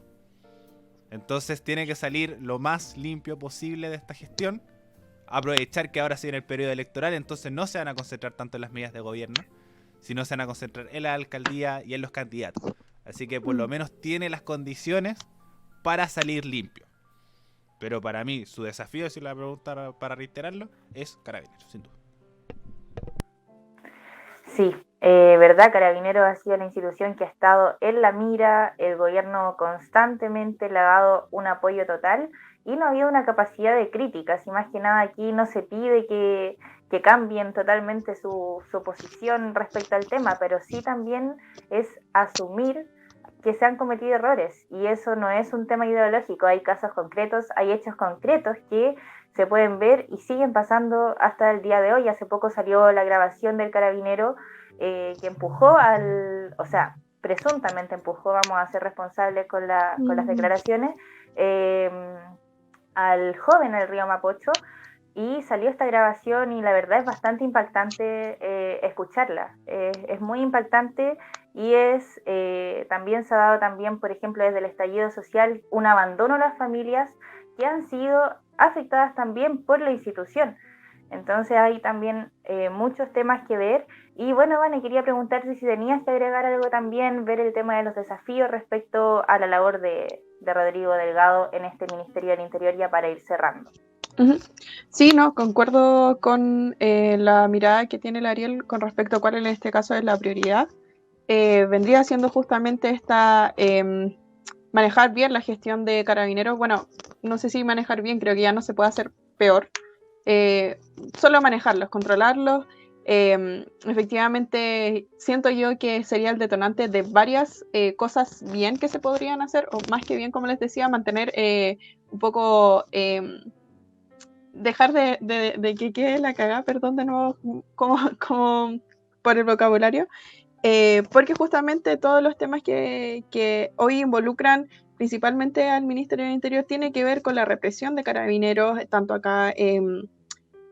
Entonces tiene que salir lo más limpio posible de esta gestión, aprovechar que ahora se viene el periodo electoral, entonces no se van a concentrar tanto en las medidas de gobierno, sino se van a concentrar en la alcaldía y en los candidatos. Así que por lo menos tiene las condiciones para salir limpio. Pero para mí su desafío, si la pregunta para reiterarlo, es Carabineros, sin duda. Sí, verdad, Carabineros ha sido la institución que ha estado en la mira, el gobierno constantemente le ha dado un apoyo total y no ha habido una capacidad de críticas, y más que nada aquí no se pide que cambien totalmente su posición respecto al tema, pero sí también es asumir que se han cometido errores, y eso no es un tema ideológico, hay casos concretos, hay hechos concretos que se pueden ver y siguen pasando hasta el día de hoy. Hace poco salió la grabación del carabinero que empujó presuntamente empujó, vamos a ser responsables con las declaraciones, al joven del río Mapocho, y salió esta grabación y la verdad es bastante impactante escucharla. Es muy impactante y también se ha dado también, por ejemplo, desde el estallido social, un abandono a las familias que han sido afectadas también por la institución. Entonces hay también muchos temas que ver. Y bueno, Vane, quería preguntarte si tenías que agregar algo también, ver el tema de los desafíos respecto a la labor de Rodrigo Delgado en este Ministerio del Interior, ya para ir cerrando. Sí, no, concuerdo con la mirada que tiene el Ariel con respecto a cuál en este caso es la prioridad. Vendría siendo justamente esta... manejar bien la gestión de Carabineros. Bueno, no sé si manejar bien, creo que ya no se puede hacer peor. Solo manejarlos, controlarlos. Efectivamente, siento yo que sería el detonante de varias cosas bien que se podrían hacer, o más que bien, como les decía, mantener un poco dejar de que quede la cagada, perdón de nuevo, como por el vocabulario, porque justamente todos los temas que hoy involucran principalmente al Ministerio del Interior tiene que ver con la represión de carabineros, tanto acá en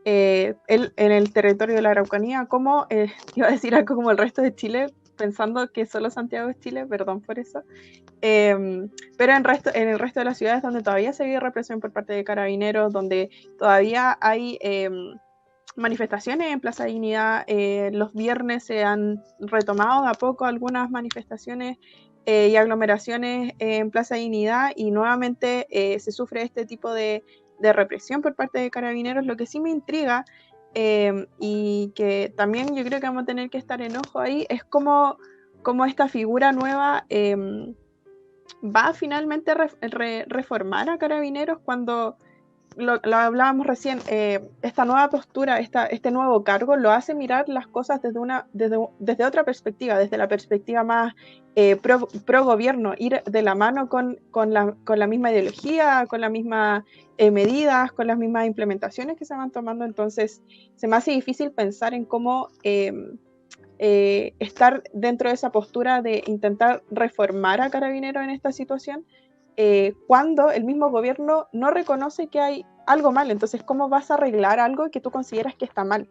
el territorio de la Araucanía, como, iba a decir algo como el resto de Chile, pensando que solo Santiago es Chile, perdón por eso, pero en el resto de las ciudades donde todavía se vive represión por parte de carabineros, donde todavía hay manifestaciones en Plaza Dignidad, los viernes se han retomado de a poco algunas manifestaciones y aglomeraciones en Plaza Dignidad y nuevamente se sufre este tipo de represión por parte de carabineros. Lo que sí me intriga y que también yo creo que vamos a tener que estar en ojo ahí es cómo esta figura nueva va a finalmente reformar a carabineros cuando lo hablábamos recién, esta nueva postura, este nuevo cargo lo hace mirar las cosas desde otra perspectiva, desde la perspectiva más pro gobierno, ir de la mano con la misma ideología, con las mismas medidas, con las mismas implementaciones que se van tomando. Entonces se me hace difícil pensar en cómo estar dentro de esa postura de intentar reformar a Carabineros en esta situación, cuando el mismo gobierno no reconoce que hay algo mal. Entonces, ¿cómo vas a arreglar algo que tú consideras que está mal?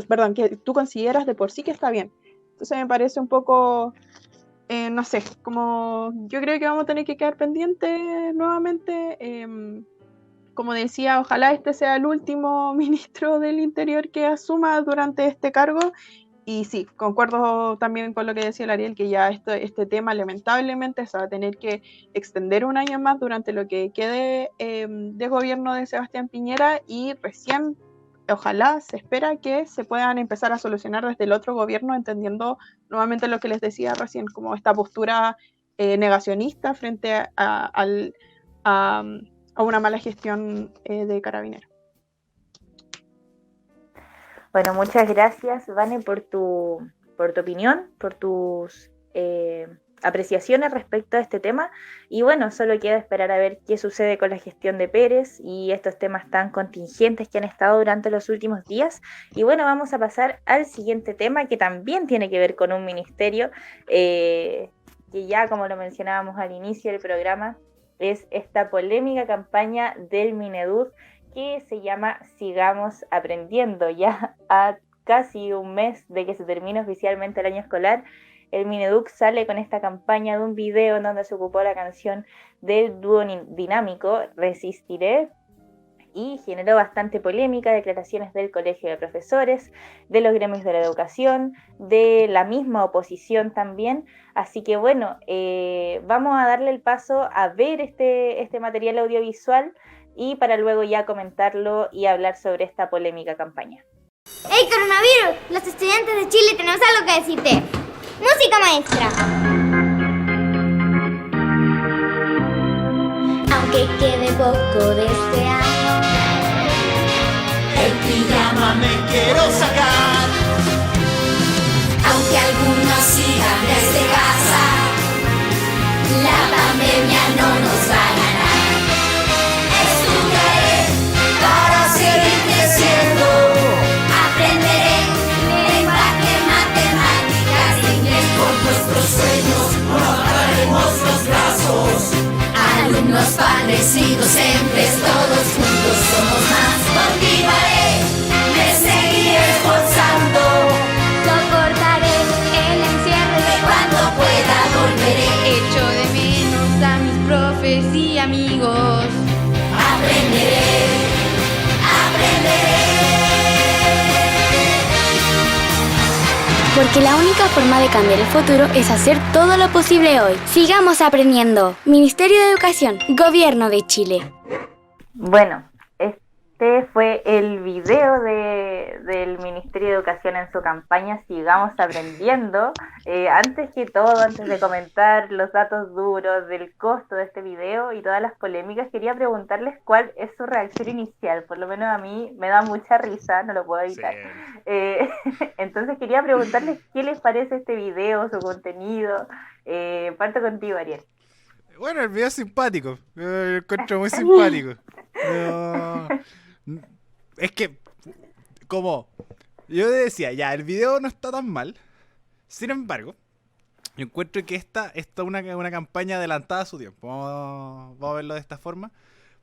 Perdón, que tú consideras de por sí que está bien. Entonces me parece un poco, no sé, como yo creo que vamos a tener que quedar pendientes nuevamente. Como decía, ojalá este sea el último ministro del Interior que asuma durante este cargo. Y sí, concuerdo también con lo que decía el Ariel, que ya este tema lamentablemente se va a tener que extender un año más durante lo que quede de gobierno de Sebastián Piñera, y recién, ojalá, se espera que se puedan empezar a solucionar desde el otro gobierno, entendiendo nuevamente lo que les decía recién, como esta postura negacionista frente a una mala gestión de Carabineros. Bueno, muchas gracias, Vane, por tu opinión, por tus apreciaciones respecto a este tema. Y bueno, solo queda esperar a ver qué sucede con la gestión de Pérez y estos temas tan contingentes que han estado durante los últimos días. Y bueno, vamos a pasar al siguiente tema, que también tiene que ver con un ministerio, que ya, como lo mencionábamos al inicio del programa, es esta polémica campaña del Mineduc, que se llama Sigamos Aprendiendo. Ya a casi un mes de que se termine oficialmente el año escolar, el Mineduc sale con esta campaña de un video en donde se ocupó la canción del dúo dinámico Resistiré, y generó bastante polémica, declaraciones del Colegio de Profesores, de los gremios de la educación, de la misma oposición también. Así que bueno, vamos a darle el paso a ver este material audiovisual y para luego ya comentarlo y hablar sobre esta polémica campaña. ¡Hey, coronavirus! Los estudiantes de Chile tenemos algo que decirte. Música maestra. Aunque quede poco de este año, el pijama me quiero sacar. aunque algunos sigan desde casa, la pandemia no nos va a ganar. Estudiaré Para seguir creciendo, aprenderé lenguaje, matemáticas, inglés. por nuestros sueños no bajaremos los brazos. Alumnos, padres y docentes, todos juntos somos más. Continuaré, me seguiré esforzando. Soportaré el encierro y cuando pueda volveré. Echo de menos a mis profes y amigos. Aprenderé, aprenderé. Porque la única forma de cambiar el futuro es hacer todo lo posible hoy. Sigamos aprendiendo. Ministerio de Educación, Gobierno de Chile. Bueno, este fue el video del Ministerio de Educación en su campaña Sigamos Aprendiendo. Antes que todo, antes de comentar los datos duros del costo de este video y todas las polémicas, quería preguntarles cuál es su reacción inicial. Por lo menos a mí me da mucha risa, no lo puedo evitar. Entonces quería preguntarles qué les parece este video, su contenido. Parto contigo, Ariel. Bueno, el video es simpático. Lo encuentro muy simpático. es que, como yo decía, ya, el video no está tan mal. Sin embargo, yo encuentro que esta es una campaña adelantada a su tiempo. Vamos a verlo de esta forma.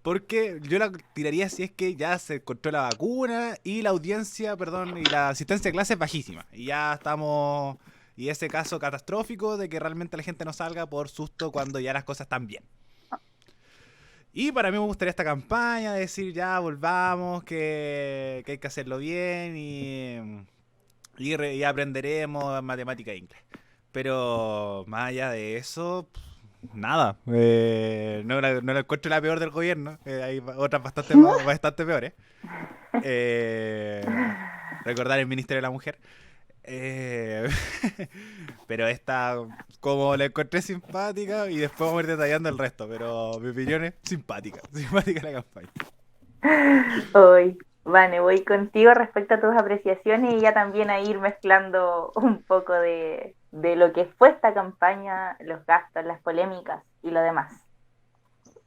Porque yo la tiraría si es que ya se encontró la vacuna y la audiencia, perdón, y la asistencia a clase es bajísima. Y ya estamos... Y ese caso catastrófico de que realmente la gente no salga por susto cuando ya las cosas están bien. Y para mí me gustaría esta campaña de decir ya volvamos, que hay que hacerlo bien y aprenderemos matemática e inglés. Pero más allá de eso, nada. No la encuentro la peor del gobierno. Hay otras bastante peores. Recordar el Ministerio de la Mujer. Pero esta, como la encontré simpática, y después vamos a ir detallando el resto. Pero mi opinión es simpática la campaña. Hoy, Vane, voy contigo respecto a tus apreciaciones y ya también a ir mezclando un poco de lo que fue esta campaña, los gastos, las polémicas y lo demás.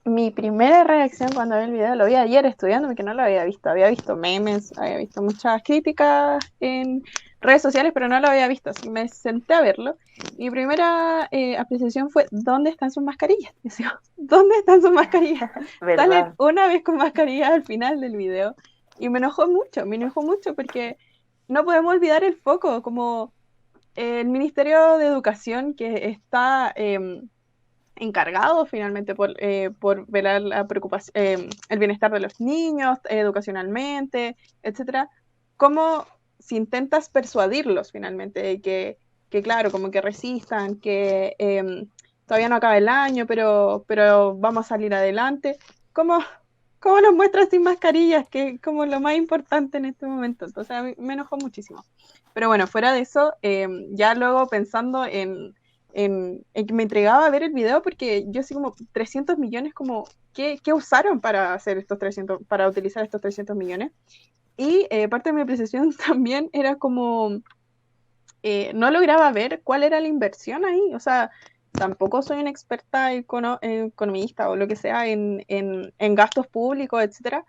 Mi primera reacción cuando vi el video, lo vi ayer estudiando porque no lo había visto memes, había visto muchas críticas en redes sociales, pero no lo había visto, así que me senté a verlo. Mi primera apreciación fue, ¿dónde están sus mascarillas? Decía, ¿dónde están sus mascarillas? Salen una vez con mascarilla al final del video y me enojó mucho porque no podemos olvidar el foco, como el Ministerio de Educación que está... encargado finalmente por velar la preocupación, el bienestar de los niños, educacionalmente, etcétera. ¿Cómo si intentas persuadirlos finalmente que claro, como que resistan, que todavía no acaba el año, pero vamos a salir adelante? ¿Cómo los muestras sin mascarillas? Que es como lo más importante en este momento. Entonces a mí me enojó muchísimo. Pero bueno, fuera de eso, ya luego pensando en que me entregaba a ver el video porque yo así como 300 millones, como ¿qué usaron para hacer para utilizar estos 300 millones? Y parte de mi apreciación también era como no lograba ver cuál era la inversión ahí, o sea, tampoco soy una experta economista o lo que sea en gastos públicos, etcétera,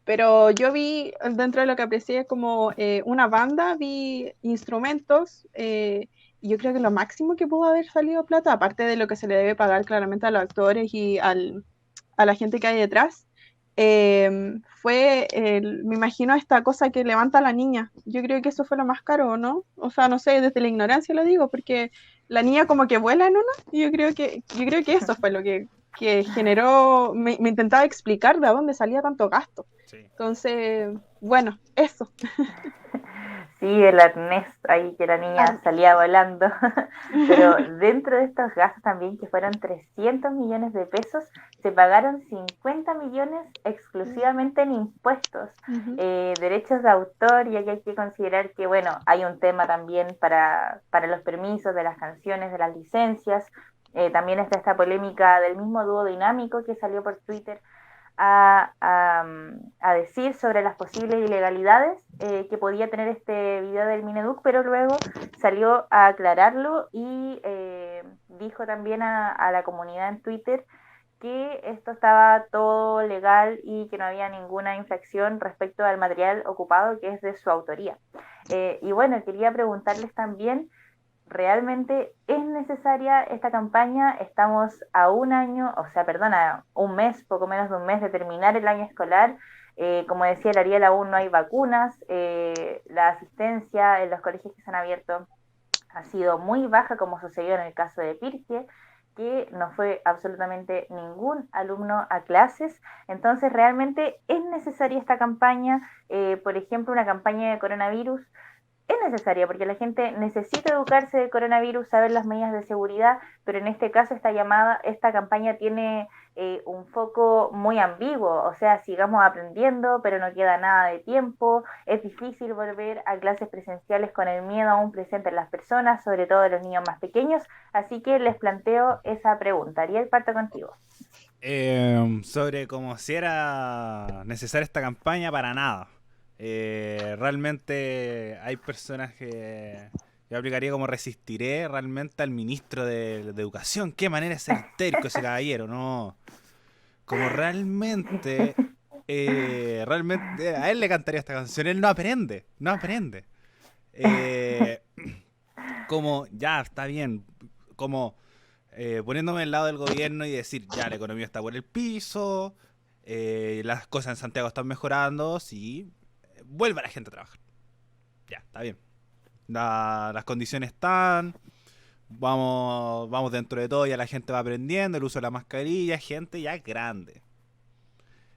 pero yo vi, dentro de lo que aprecié como una banda, vi instrumentos, y yo creo que lo máximo que pudo haber salido plata, aparte de lo que se le debe pagar claramente a los actores y a la gente que hay detrás, fue, me imagino, esta cosa que levanta a la niña. Yo creo que eso fue lo más caro, ¿no? O sea, no sé, desde la ignorancia lo digo, porque la niña como que vuela en una, y yo creo que eso fue lo que generó, me intentaba explicar de dónde salía tanto gasto. Sí. Entonces, bueno, eso. Sí, el arnés ahí que la niña salía volando. Pero dentro de estos gastos también, que fueron 300 millones de pesos, se pagaron 50 millones exclusivamente en impuestos, derechos de autor, y aquí hay que considerar que, bueno, hay un tema también para los permisos de las canciones, de las licencias. También está esta polémica del mismo dúo dinámico que salió por Twitter a decir sobre las posibles ilegalidades que podía tener este video del Mineduc, pero luego salió a aclararlo y dijo también a la comunidad en Twitter que esto estaba todo legal y que no había ninguna infracción respecto al material ocupado, que es de su autoría. Y bueno, quería preguntarles también, ¿realmente es necesaria esta campaña? Estamos a un mes, poco menos de un mes de terminar el año escolar. Como decía el Ariel, aún no hay vacunas. La asistencia en los colegios que se han abierto ha sido muy baja, como sucedió en el caso de Pirque, que no fue absolutamente ningún alumno a clases. Entonces, ¿realmente es necesaria esta campaña? Por ejemplo, una campaña de coronavirus es necesaria porque la gente necesita educarse del coronavirus, saber las medidas de seguridad, pero en este caso esta campaña tiene un foco muy ambiguo, o sea, sigamos aprendiendo, pero no queda nada de tiempo, es difícil volver a clases presenciales con el miedo aún presente en las personas, sobre todo en los niños más pequeños, así que les planteo esa pregunta. Ariel, parto contigo. Sobre cómo si era necesaria esta campaña, para nada. Realmente hay personas que yo aplicaría como resistiré realmente al ministro de Educación. Qué manera de ser terco ese caballero, ¿no? Como realmente Realmente a él le cantaría esta canción. Él no aprende. Como, ya, está bien. Como poniéndome del lado del gobierno y decir, ya, la economía está por el piso, las cosas en Santiago están mejorando, sí, vuelva la gente a trabajar. Ya, está bien. Las condiciones están, vamos dentro de todo, ya la gente va aprendiendo, el uso de la mascarilla, gente ya grande.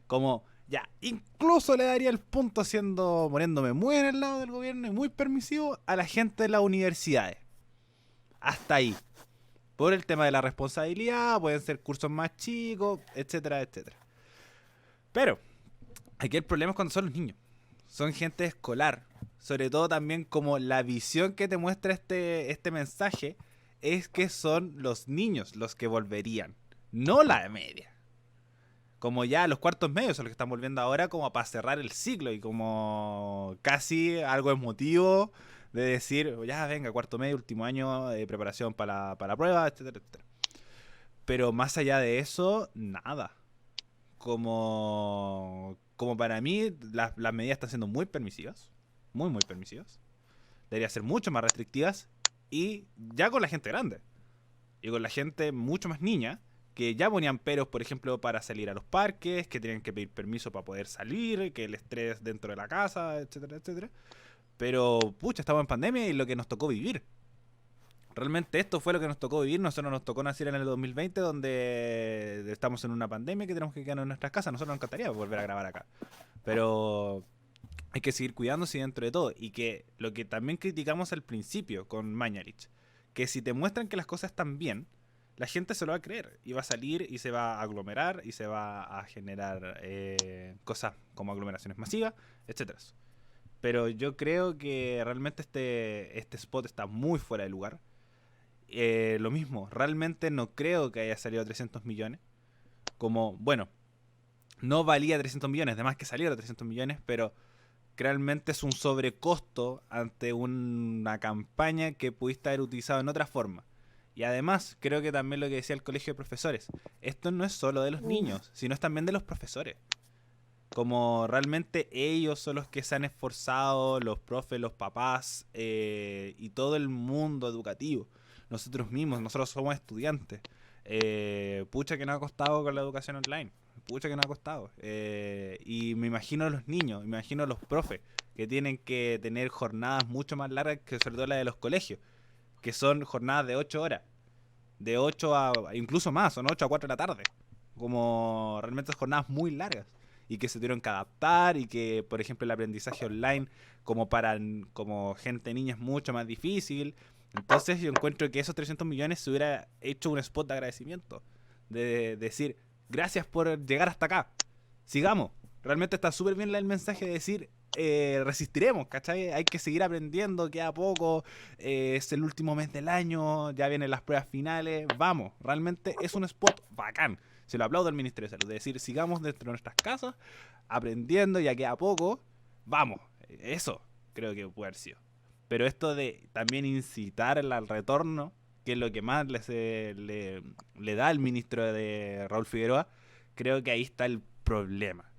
Como, ya, incluso le daría el punto poniéndome muy en el lado del gobierno y muy permisivo a la gente de las universidades. Hasta ahí. Por el tema de la responsabilidad, pueden ser cursos más chicos, etcétera, etcétera. Pero, aquí el problema es cuando son los niños. Son gente escolar. Sobre todo también como la visión que te muestra este mensaje es que son los niños los que volverían, no la media. Como ya los cuartos medios son los que están volviendo ahora como para cerrar el ciclo y como casi algo emotivo de decir, ya venga, cuarto medio, último año de preparación para la prueba, etcétera, etcétera. Pero más allá de eso, nada. Como para mí, las medidas están siendo muy permisivas. Muy, muy permisivas. Deberían ser mucho más restrictivas. Y ya con la gente grande. Y con la gente mucho más niña. Que ya ponían peros, por ejemplo, para salir a los parques. Que tienen que pedir permiso para poder salir. Que el estrés dentro de la casa, etcétera, etcétera. Pero, pucha, estamos en pandemia y lo que nos tocó vivir. Realmente esto fue lo que nos tocó vivir. Nosotros nos tocó nacer en el 2020, donde estamos en una pandemia que tenemos que quedarnos en nuestras casas. Nosotros nos encantaría volver a grabar acá. Pero hay que seguir cuidándose dentro de todo. Y que lo que también criticamos al principio con Mañalich, que si te muestran que las cosas están bien, la gente se lo va a creer. Y va a salir y se va a aglomerar y se va a generar cosas como aglomeraciones masivas, etcétera. Pero yo creo que realmente este spot está muy fuera de lugar. Lo mismo, realmente no creo que haya salido 300 millones. Como, bueno, no valía 300 millones, además que saliera 300 millones, pero realmente es un sobrecosto ante una campaña que pudiste haber utilizado en otra forma. Y además, creo que también lo que decía el colegio de profesores, esto no es solo de los niños, sino es también de los profesores. Como realmente ellos son los que se han esforzado, los profes, los papás y todo el mundo educativo. Nosotros mismos, nosotros somos estudiantes. Pucha que nos ha costado con la educación online. Pucha que nos ha costado. Y me imagino a los niños, me imagino a los profes que tienen que tener jornadas mucho más largas que sobre todo las de los colegios. Que son jornadas de 8 horas. De 8 a incluso más, son 8 a 4 de la tarde. Como realmente son jornadas muy largas. Y que se tuvieron que adaptar y que, por ejemplo, el aprendizaje online como gente niña es mucho más difícil. Entonces yo encuentro que esos 300 millones se hubiera hecho un spot de agradecimiento. De decir, gracias por llegar hasta acá. Sigamos. Realmente está súper bien el mensaje de decir, resistiremos, ¿cachai? Hay que seguir aprendiendo, queda poco, es el último mes del año, ya vienen las pruebas finales, vamos. Realmente es un spot bacán. Se lo aplaudo al Ministerio de Salud. De decir, sigamos dentro de nuestras casas, aprendiendo, ya queda poco, vamos. Eso creo que puede haber sido. Pero esto de también incitar al retorno, que es lo que más le da al ministro de Raúl Figueroa, creo que ahí está el problema.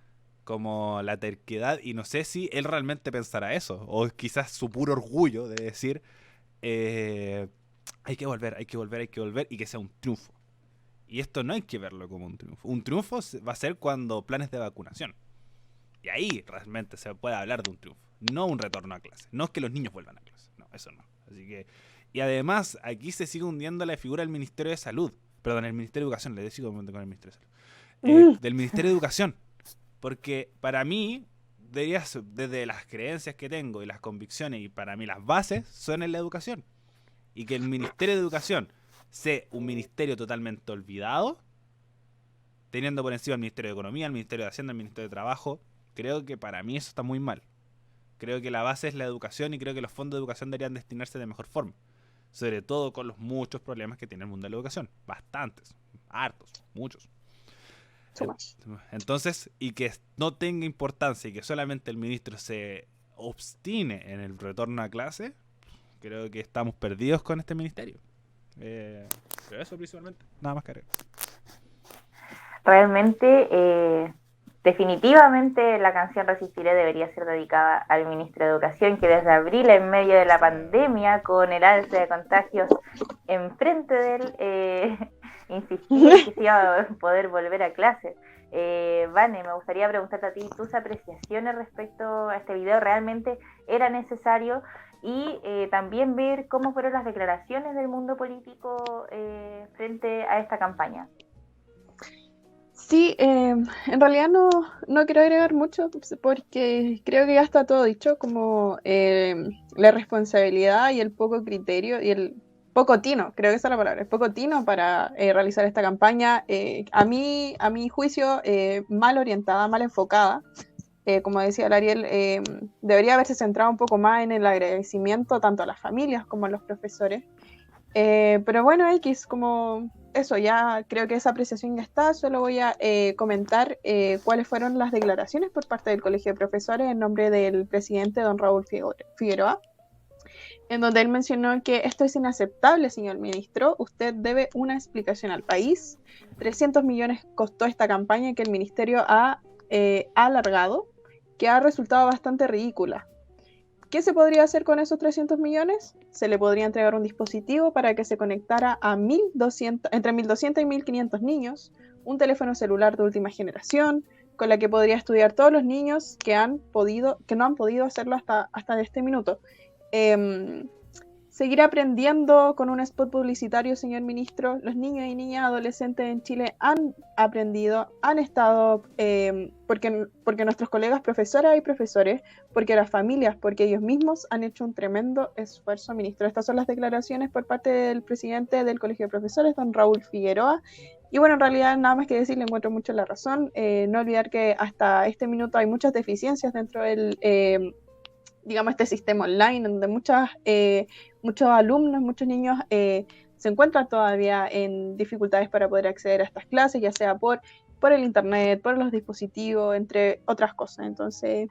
Como la terquedad, y no sé si él realmente pensará eso, o quizás su puro orgullo de decir, hay que volver, y que sea un triunfo. Y esto no hay que verlo como un triunfo. Un triunfo va a ser cuando planes de vacunación. Y ahí realmente se puede hablar de un triunfo. No un retorno a clase. No es que los niños vuelvan a clase. No, eso no. Así que... Y además, aquí se sigue hundiendo la figura del Ministerio de Salud. Perdón, el Ministerio de Educación. Le sigo con el Ministerio de Salud. Del Ministerio de Educación. Porque para mí, desde las creencias que tengo y las convicciones, y para mí las bases son en la educación. Y que el Ministerio de Educación sea un ministerio totalmente olvidado, teniendo por encima el Ministerio de Economía, el Ministerio de Hacienda, el Ministerio de Trabajo, creo que para mí eso está muy mal. Creo que la base es la educación y creo que los fondos de educación deberían destinarse de mejor forma. Sobre todo con los muchos problemas que tiene el mundo de la educación. Bastantes, hartos, muchos. Entonces, y que no tenga importancia y que solamente el ministro se obstine en el retorno a clase, creo que estamos perdidos con este ministerio. Pero eso principalmente, nada más que agregar. Realmente definitivamente la canción Resistiré debería ser dedicada al ministro de Educación, que desde abril, en medio de la pandemia, con el alza de contagios enfrente de él, insistía en que se iba a poder volver a clases. Vane, me gustaría preguntarte a ti tus apreciaciones respecto a este video. ¿Realmente era necesario? Y también ver cómo fueron las declaraciones del mundo político frente a esta campaña. Sí, en realidad no quiero agregar mucho porque creo que ya está todo dicho, como la responsabilidad y el poco criterio y el poco tino, creo que esa es la palabra, el poco tino para realizar esta campaña, a mi juicio, mal orientada, mal enfocada. Como decía el Ariel, debería haberse centrado un poco más en el agradecimiento tanto a las familias como a los profesores. Pero bueno, X, como eso, ya creo que esa apreciación ya está. Solo voy a comentar cuáles fueron las declaraciones por parte del Colegio de Profesores en nombre del presidente don Raúl Figueroa, en donde él mencionó que esto es inaceptable, señor ministro, usted debe una explicación al país. 300 millones costó esta campaña que el ministerio ha alargado, que ha resultado bastante ridícula. ¿Qué se podría hacer con esos 300 millones? Se le podría entregar un dispositivo para que se conectara a entre 1.200 y 1.500 niños, un teléfono celular de última generación, con la que podría estudiar todos los niños que no han podido hacerlo hasta este minuto. Seguir aprendiendo con un spot publicitario, señor ministro. Los niños y niñas adolescentes en Chile han aprendido, han estado, porque nuestros colegas profesoras y profesores, porque las familias, porque ellos mismos han hecho un tremendo esfuerzo, ministro. Estas son las declaraciones por parte del presidente del Colegio de Profesores, don Raúl Figueroa. Y bueno, en realidad nada más que decir, le encuentro mucho la razón. No olvidar que hasta este minuto hay muchas deficiencias dentro del digamos, este sistema online, donde muchos alumnos, muchos niños se encuentran todavía en dificultades para poder acceder a estas clases, ya sea por el internet, por los dispositivos, entre otras cosas. Entonces,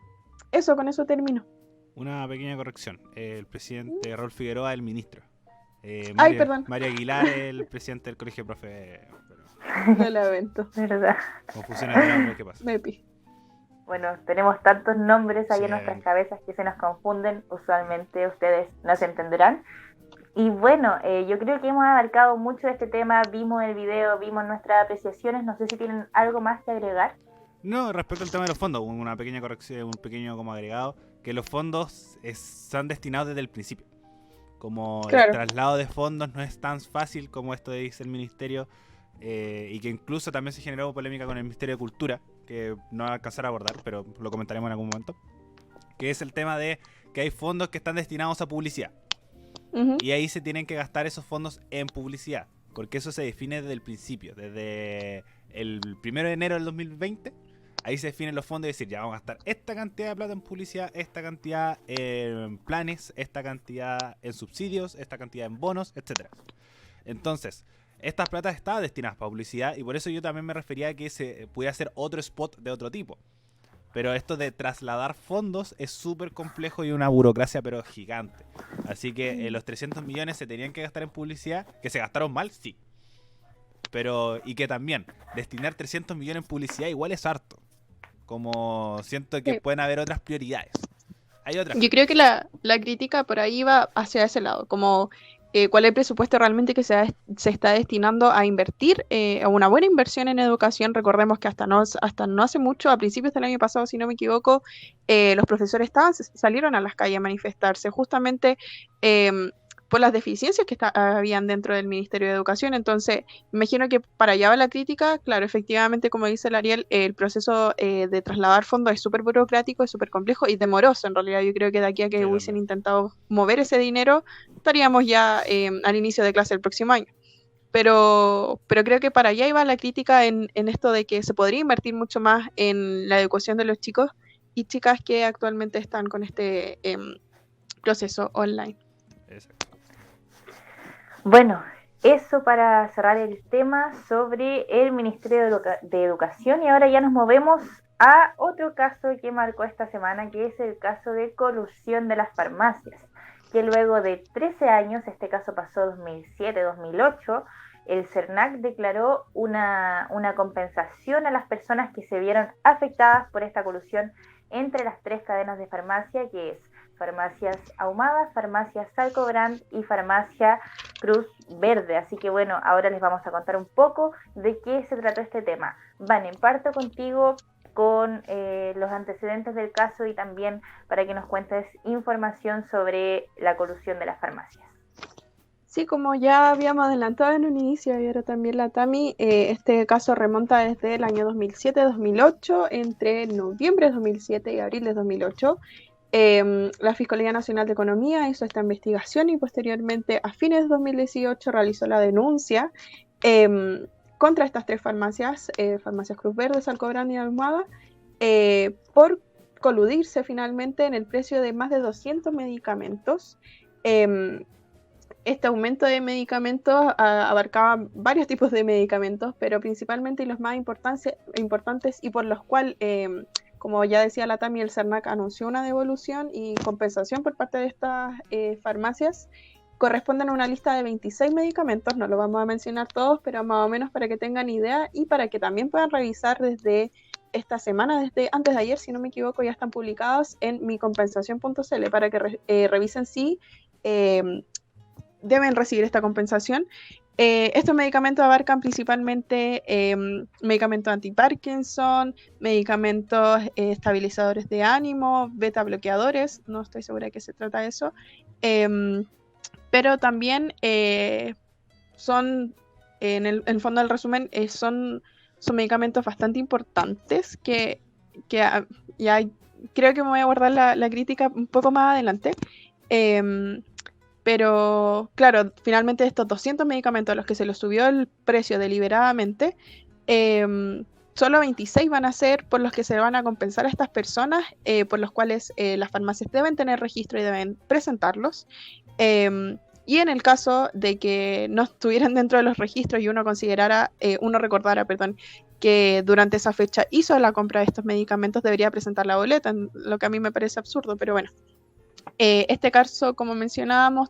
con eso termino. Una pequeña corrección. El presidente Raúl Figueroa, el ministro. Perdón. María Aguilar, el presidente del Colegio de Profe. Lo lamento. ¿Verdad? Confusiones de nombre, ¿qué pasa? Mepi. Bueno, tenemos tantos nombres ahí en nuestras cabezas que se nos confunden, usualmente ustedes nos entenderán. Y bueno, yo creo que hemos abarcado mucho de este tema, vimos el video, vimos nuestras apreciaciones, no sé si tienen algo más que agregar. No, respecto al tema de los fondos, una pequeña corrección, un pequeño como agregado, que los fondos son destinados desde el principio. Como claro. El traslado de fondos no es tan fácil como esto dice el ministerio, y que incluso también se generó polémica con el Ministerio de Cultura, que no va a alcanzar a abordar, pero lo comentaremos en algún momento, que es el tema de que hay fondos que están destinados a publicidad. Uh-huh. Y ahí se tienen que gastar esos fondos en publicidad, porque eso se define desde el principio, desde el 1 de enero del 2020, ahí se definen los fondos y decir, ya vamos a gastar esta cantidad de plata en publicidad, esta cantidad en planes, esta cantidad en subsidios, esta cantidad en bonos, etc. Entonces, estas platas estaban destinadas para publicidad y por eso yo también me refería a que se pudiera hacer otro spot de otro tipo. Pero esto de trasladar fondos es súper complejo y una burocracia pero gigante. Así que los 300 millones se tenían que gastar en publicidad, que se gastaron mal, sí. Pero, y que también, destinar 300 millones en publicidad igual es harto. Como siento que pueden haber otras prioridades. Hay otras. Yo creo que la crítica por ahí va hacia ese lado, como cuál es el presupuesto realmente que se está destinando a invertir, a una buena inversión en educación. Recordemos que hasta no hace mucho, a principios del año pasado, si no me equivoco, los profesores salieron a las calles a manifestarse justamente por las deficiencias que habían dentro del Ministerio de Educación. Entonces, me imagino que para allá va la crítica. Claro, efectivamente, como dice el Ariel, el proceso de trasladar fondos es súper burocrático, es súper complejo y demoroso. En realidad, yo creo que de aquí a que hubiesen intentado mover ese dinero, estaríamos ya al inicio de clase el próximo año. Pero creo que para allá iba la crítica en esto de que se podría invertir mucho más en la educación de los chicos y chicas que actualmente están con este proceso online. Exacto. Bueno, eso para cerrar el tema sobre el Ministerio de Educación, y ahora ya nos movemos a otro caso que marcó esta semana, que es el caso de colusión de las farmacias, que luego de 13 años, este caso pasó 2007-2008, el CERNAC declaró una compensación a las personas que se vieron afectadas por esta colusión entre las 3 cadenas de farmacia, que es Farmacias Ahumadas, Farmacia Salcobrand y Farmacia Cruz Verde. Así que bueno, ahora les vamos a contar un poco de qué se trató este tema. Vane, parto contigo con los antecedentes del caso y también para que nos cuentes información sobre la colusión de las farmacias. Sí, como ya habíamos adelantado en un inicio y ahora también la Tami, este caso remonta desde el año 2007-2008, entre noviembre de 2007 y abril de 2008. La Fiscalía Nacional de Economía hizo esta investigación y posteriormente a fines de 2018 realizó la denuncia contra estas 3 farmacias, Farmacias Cruz Verde, Salcobrand y Ahumada, por coludirse finalmente en el precio de más de 200 medicamentos. Este aumento de medicamentos abarcaba varios tipos de medicamentos, pero principalmente los más importantes y por los cuales, como ya decía la Tami, el CERNAC anunció una devolución y compensación por parte de estas farmacias, corresponden a una lista de 26 medicamentos, no lo vamos a mencionar todos, pero más o menos para que tengan idea y para que también puedan revisar desde esta semana, desde antes de ayer, si no me equivoco, ya están publicados en micompensación.cl para que revisen si deben recibir esta compensación. Estos medicamentos abarcan principalmente medicamentos anti-Parkinson, medicamentos estabilizadores de ánimo, beta bloqueadores, no estoy segura de qué se trata de eso, pero también son, en el fondo del resumen, son medicamentos bastante importantes que ya creo que me voy a guardar la crítica un poco más adelante. Pero, claro, finalmente estos 200 medicamentos a los que se les subió el precio deliberadamente, solo 26 van a ser por los que se van a compensar a estas personas, por los cuales las farmacias deben tener registro y deben presentarlos. Y en el caso de que no estuvieran dentro de los registros y uno recordara, que durante esa fecha hizo la compra de estos medicamentos, debería presentar la boleta, lo que a mí me parece absurdo, pero bueno. Este caso, como mencionábamos,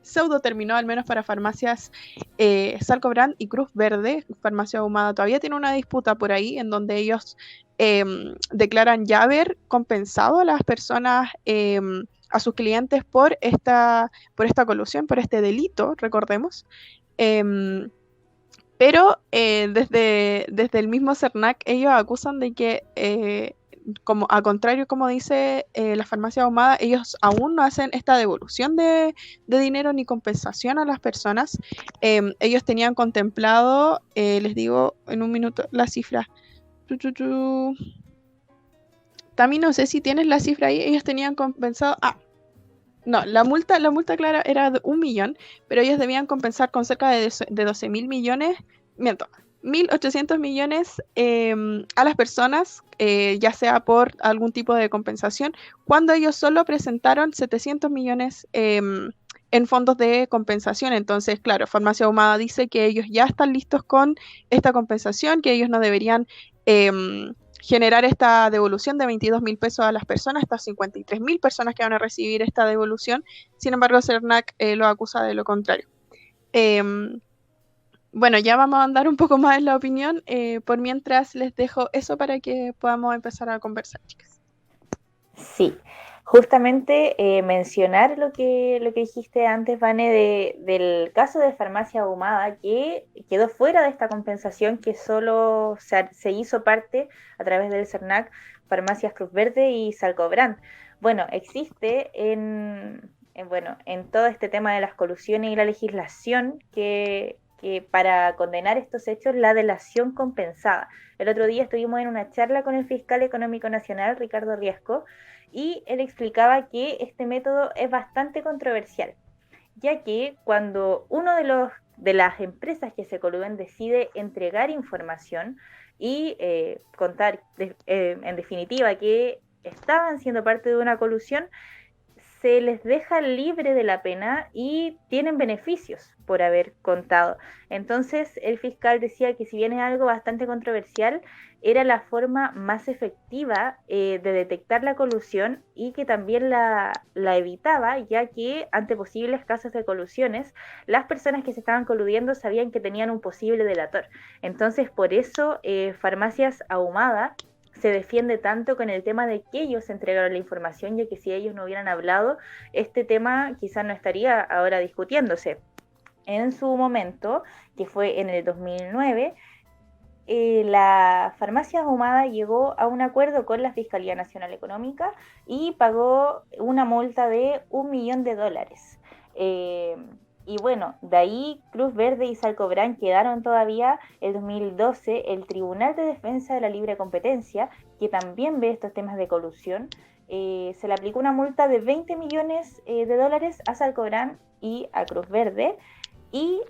pseudo terminó al menos para farmacias Salcobrand y Cruz Verde. Farmacia Ahumada todavía tiene una disputa por ahí en donde ellos declaran ya haber compensado a las personas, a sus clientes por esta colusión, por este delito, recordemos. Pero desde el mismo CERNAC ellos acusan de que como a contrario, como dice la farmacia Ahumada, ellos aún no hacen esta devolución de dinero ni compensación a las personas. Ellos tenían contemplado, les digo en un minuto la cifra. También no sé si tienes la cifra ahí. Ellos tenían compensado. No, la multa clara era de 1 millón, pero ellos debían compensar con cerca de 12.000 millones. Miento. 1.800 millones a las personas, ya sea por algún tipo de compensación, cuando ellos solo presentaron 700 millones en fondos de compensación. Entonces, claro, Farmacia Ahumada dice que ellos ya están listos con esta compensación, que ellos no deberían generar esta devolución de 22.000 pesos a las personas, estas 53.000 personas que van a recibir esta devolución. Sin embargo, CERNAC lo acusa de lo contrario. Bueno, ya vamos a andar un poco más en la opinión. Por mientras les dejo eso para que podamos empezar a conversar, chicas. Sí, justamente mencionar lo que dijiste antes, Vane, del caso de Farmacia Ahumada, que quedó fuera de esta compensación, que solo se hizo parte a través del CERNAC, Farmacias Cruz Verde y Salcobrand. Bueno, existe en todo este tema de las colusiones y la legislación que para condenar estos hechos, la delación compensada. El otro día estuvimos en una charla con el fiscal económico nacional, Ricardo Riesco, y él explicaba que este método es bastante controversial, ya que cuando uno de las empresas que se coluden decide entregar información y contar en definitiva que estaban siendo parte de una colusión, se les deja libre de la pena y tienen beneficios por haber contado. Entonces el fiscal decía que si bien es algo bastante controversial, era la forma más efectiva de detectar la colusión y que también la evitaba, ya que ante posibles casos de colusiones, las personas que se estaban coludiendo sabían que tenían un posible delator. Entonces por eso Farmacias Ahumada se defiende tanto con el tema de que ellos entregaron la información, ya que si ellos no hubieran hablado, este tema quizás no estaría ahora discutiéndose. En su momento, que fue en el 2009, la Farmacia Ahumada llegó a un acuerdo con la Fiscalía Nacional Económica y pagó una multa de $1 millón. Y bueno, de ahí Cruz Verde y Salcobrán quedaron todavía. El 2012 el Tribunal de Defensa de la Libre Competencia, que también ve estos temas de colusión, se le aplicó una multa de $20 millones a Salcobrán y a Cruz Verde. Y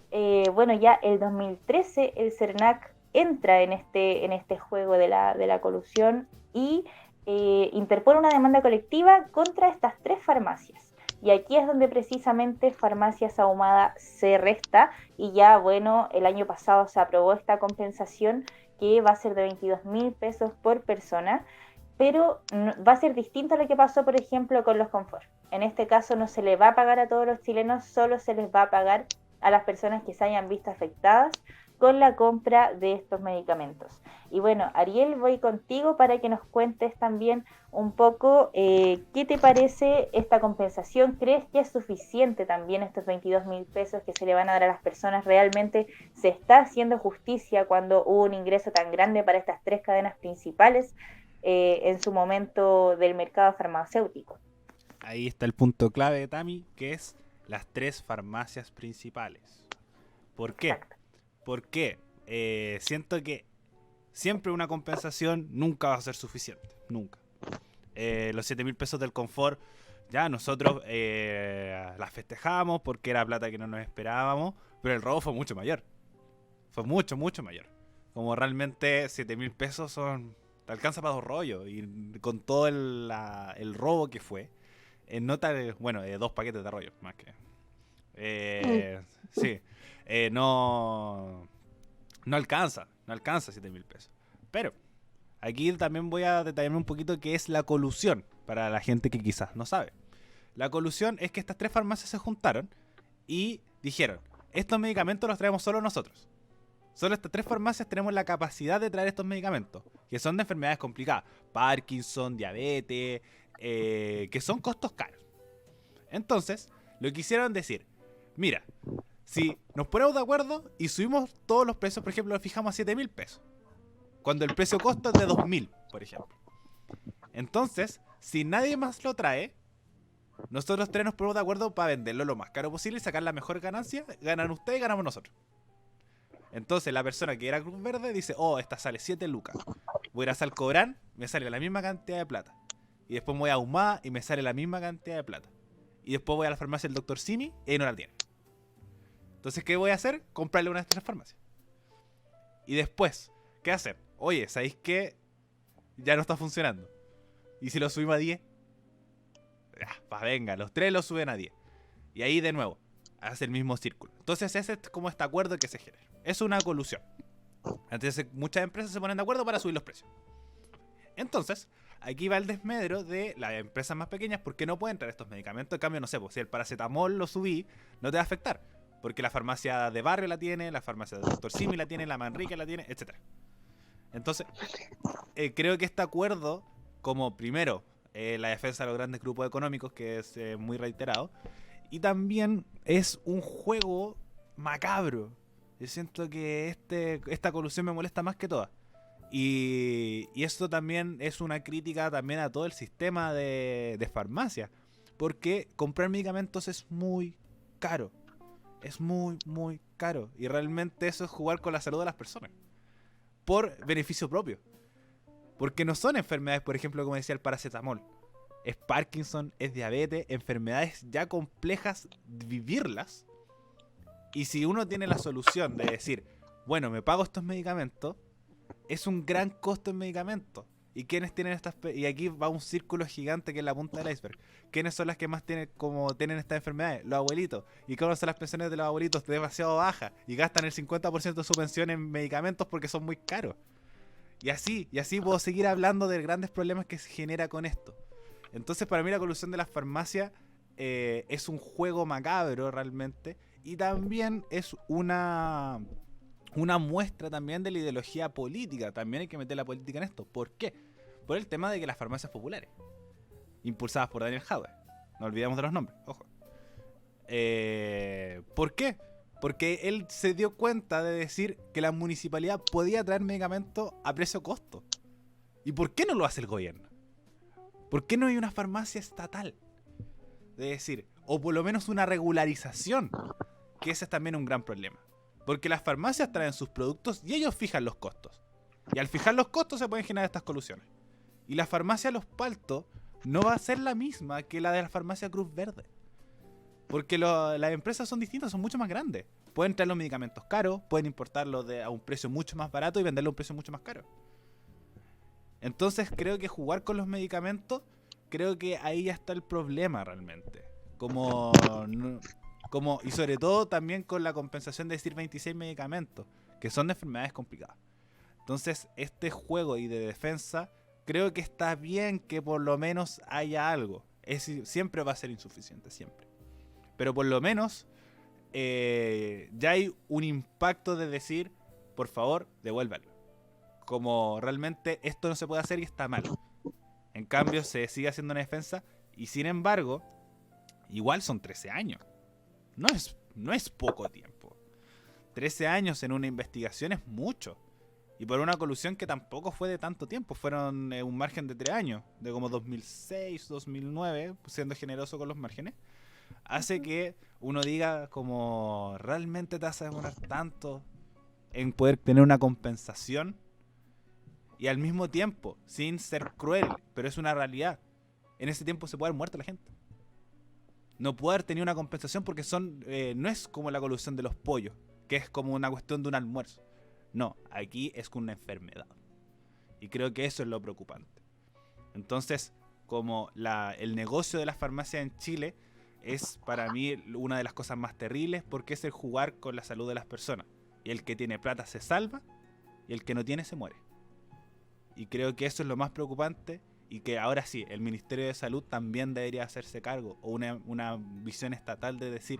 bueno, ya el 2013 el CERNAC entra en este juego de la colusión y interpone una demanda colectiva contra estas 3 farmacias. Y aquí es donde precisamente Farmacias Ahumada se resta y ya, bueno, el año pasado se aprobó esta compensación que va a ser de $22.000 por persona, pero va a ser distinto a lo que pasó, por ejemplo, con los Confort. En este caso no se le va a pagar a todos los chilenos, solo se les va a pagar a las personas que se hayan visto afectadas con la compra de estos medicamentos. Y bueno, Ariel, voy contigo para que nos cuentes también un poco qué te parece esta compensación. ¿Crees que es suficiente también estos $22.000 que se le van a dar a las personas? ¿Realmente se está haciendo justicia cuando hubo un ingreso tan grande para estas 3 cadenas principales en su momento del mercado farmacéutico? Ahí está el punto clave, Tami, que es las 3 farmacias principales. ¿Por qué? Exacto. Porque siento que siempre una compensación nunca va a ser suficiente. Nunca. Los $7.000 del Confort, ya nosotros las festejamos porque era plata que no nos esperábamos, pero el robo fue mucho mayor. Fue mucho, mucho mayor. Como realmente $7.000 son... te alcanza para 2 rollos. Y con todo el robo que fue, nota, bueno, 2 paquetes de rollos más que... sí. No alcanza $7.000. Pero aquí también voy a detallarme un poquito qué es la colusión, para la gente que quizás no sabe. La colusión es que estas 3 farmacias se juntaron y dijeron, estos medicamentos los traemos solo nosotros. Solo estas 3 farmacias tenemos la capacidad de traer estos medicamentos, que son de enfermedades complicadas, Parkinson, diabetes, que son costos caros. Entonces, lo que hicieron decir, mira, si nos ponemos de acuerdo y subimos todos los precios, por ejemplo, los fijamos a $7.000, cuando el precio costo es de $2.000, por ejemplo. Entonces, si nadie más lo trae, nosotros 3 nos ponemos de acuerdo para venderlo lo más caro posible y sacar la mejor ganancia. Ganan ustedes y ganamos nosotros. Entonces, la persona que era Cruz Verde dice, oh, esta sale 7 lucas. Voy a ir a Salcobrán, me sale la misma cantidad de plata. Y después voy a Ahumada y me sale la misma cantidad de plata. Y después voy a la farmacia del Dr. Simi y no la tiene. Entonces, ¿qué voy a hacer? Comprarle una de estas farmacias. Y después, ¿qué hacer? Oye, ¿sabéis qué? Ya no está funcionando. ¿Y si lo subimos a 10? Pues venga, los 3 lo suben a 10. Y ahí de nuevo, hace el mismo círculo. Entonces ese es como este acuerdo que se genera. Es una colusión. Entonces muchas empresas se ponen de acuerdo para subir los precios. Entonces, aquí va el desmedro de las empresas más pequeñas porque no pueden traer estos medicamentos. En cambio, no sé, pues si el paracetamol lo subí, no te va a afectar. Porque la farmacia de barrio la tiene, la farmacia del Dr. Simi la tiene, la Manrique la tiene, etc. Entonces, creo que este acuerdo, como primero, la defensa de los grandes grupos económicos, que es muy reiterado, y también es un juego macabro. Yo siento que esta colusión me molesta más que todas. Y esto también es una crítica también a todo el sistema de farmacia. Porque comprar medicamentos es muy caro. Es muy, muy caro. Y realmente eso es jugar con la salud de las personas. Por beneficio propio. Porque no son enfermedades, por ejemplo, como decía el paracetamol. Es Parkinson, es diabetes, enfermedades ya complejas de vivirlas. Y si uno tiene la solución de decir, bueno, me pago estos medicamentos, es un gran costo en medicamentos. ¿Y quiénes tienen y aquí va un círculo gigante que es la punta del iceberg? ¿Quiénes son las que más tienen estas enfermedades? Los abuelitos. ¿Y cómo son las pensiones de los abuelitos? Demasiado bajas. Y gastan el 50% de su pensión en medicamentos porque son muy caros. Y así puedo seguir hablando de grandes problemas que se genera con esto. Entonces, para mí la colusión de las farmacias es un juego macabro realmente. Y también es una muestra también de la ideología política. También hay que meter la política en esto. ¿Por qué? Por el tema de que las farmacias populares, impulsadas por Daniel Jadwe, no olvidemos de los nombres, ojo. ¿Por qué? Porque él se dio cuenta de decir que la municipalidad podía traer medicamentos a precio costo. ¿Y por qué no lo hace el gobierno? ¿Por qué no hay una farmacia estatal? De decir, o por lo menos una regularización, que ese es también un gran problema. Porque las farmacias traen sus productos y ellos fijan los costos. Y al fijar los costos se pueden generar estas colusiones. Y la farmacia Los Paltos no va a ser la misma que la de la farmacia Cruz Verde. Porque las empresas son distintas, son mucho más grandes. Pueden traer los medicamentos caros, pueden importarlos a un precio mucho más barato y venderlos a un precio mucho más caro. Entonces creo que jugar con los medicamentos, creo que ahí ya está el problema realmente. Y sobre todo también con la compensación de decir 26 medicamentos, que son de enfermedades complicadas. Entonces este juego y de defensa, creo que está bien que por lo menos haya algo. Siempre va a ser insuficiente, siempre. Pero por lo menos ya hay un impacto de decir, por favor, devuélvanlo. Como realmente esto no se puede hacer y está mal. En cambio, se sigue haciendo una defensa y sin embargo, igual son 13 años. No es poco tiempo. 13 años en una investigación es mucho. Y por una colusión que tampoco fue de tanto tiempo. Fueron un margen de 3 años. De como 2006, 2009, siendo generoso con los márgenes. Hace que uno diga como, ¿realmente te vas a demorar tanto en poder tener una compensación? Y al mismo tiempo, sin ser cruel, pero es una realidad, en ese tiempo se puede haber muerto la gente. No puede haber tenido una compensación porque no es como la colusión de los pollos, que es como una cuestión de un almuerzo. No, aquí es con una enfermedad. Y creo que eso es lo preocupante. Entonces, como el negocio de las farmacias en Chile es para mí una de las cosas más terribles, porque es el jugar con la salud de las personas. Y el que tiene plata se salva y el que no tiene se muere. Y creo que eso es lo más preocupante y que ahora sí, el Ministerio de Salud también debería hacerse cargo, o una visión estatal de decir,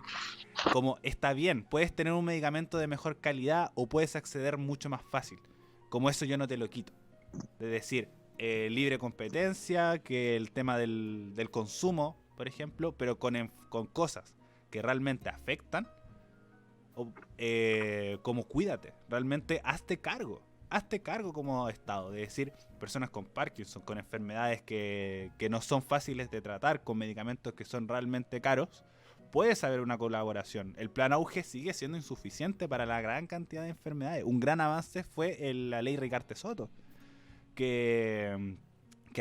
como está bien, puedes tener un medicamento de mejor calidad o puedes acceder mucho más fácil. Como eso yo no te lo quito. De decir, libre competencia, que el tema del consumo, por ejemplo, pero con cosas que realmente afectan, como cuídate, realmente hazte cargo como Estado, de decir, personas con Parkinson, con enfermedades que no son fáciles de tratar, con medicamentos que son realmente caros, puedes haber una colaboración. El plan Auge sigue siendo insuficiente para la gran cantidad de enfermedades. Un gran avance fue la ley Ricarte Soto, que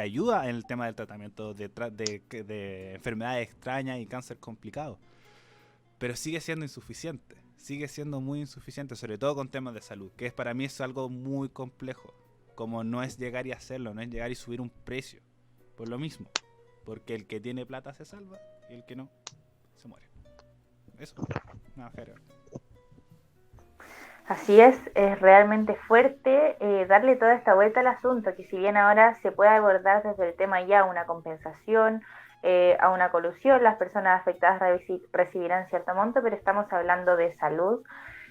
ayuda en el tema del tratamiento de enfermedades extrañas y cáncer complicado. Pero sigue siendo insuficiente. Sigue siendo muy insuficiente, sobre todo con temas de salud, que para mí es algo muy complejo. Como no es llegar y hacerlo, no es llegar y subir un precio. Por lo mismo. Porque el que tiene plata se salva y el que no, se muere. Eso. Nada, Javier. Así es realmente fuerte darle toda esta vuelta al asunto, que si bien ahora se puede abordar desde el tema ya una compensación, a una colusión, las personas afectadas recibirán cierto monto, pero estamos hablando de salud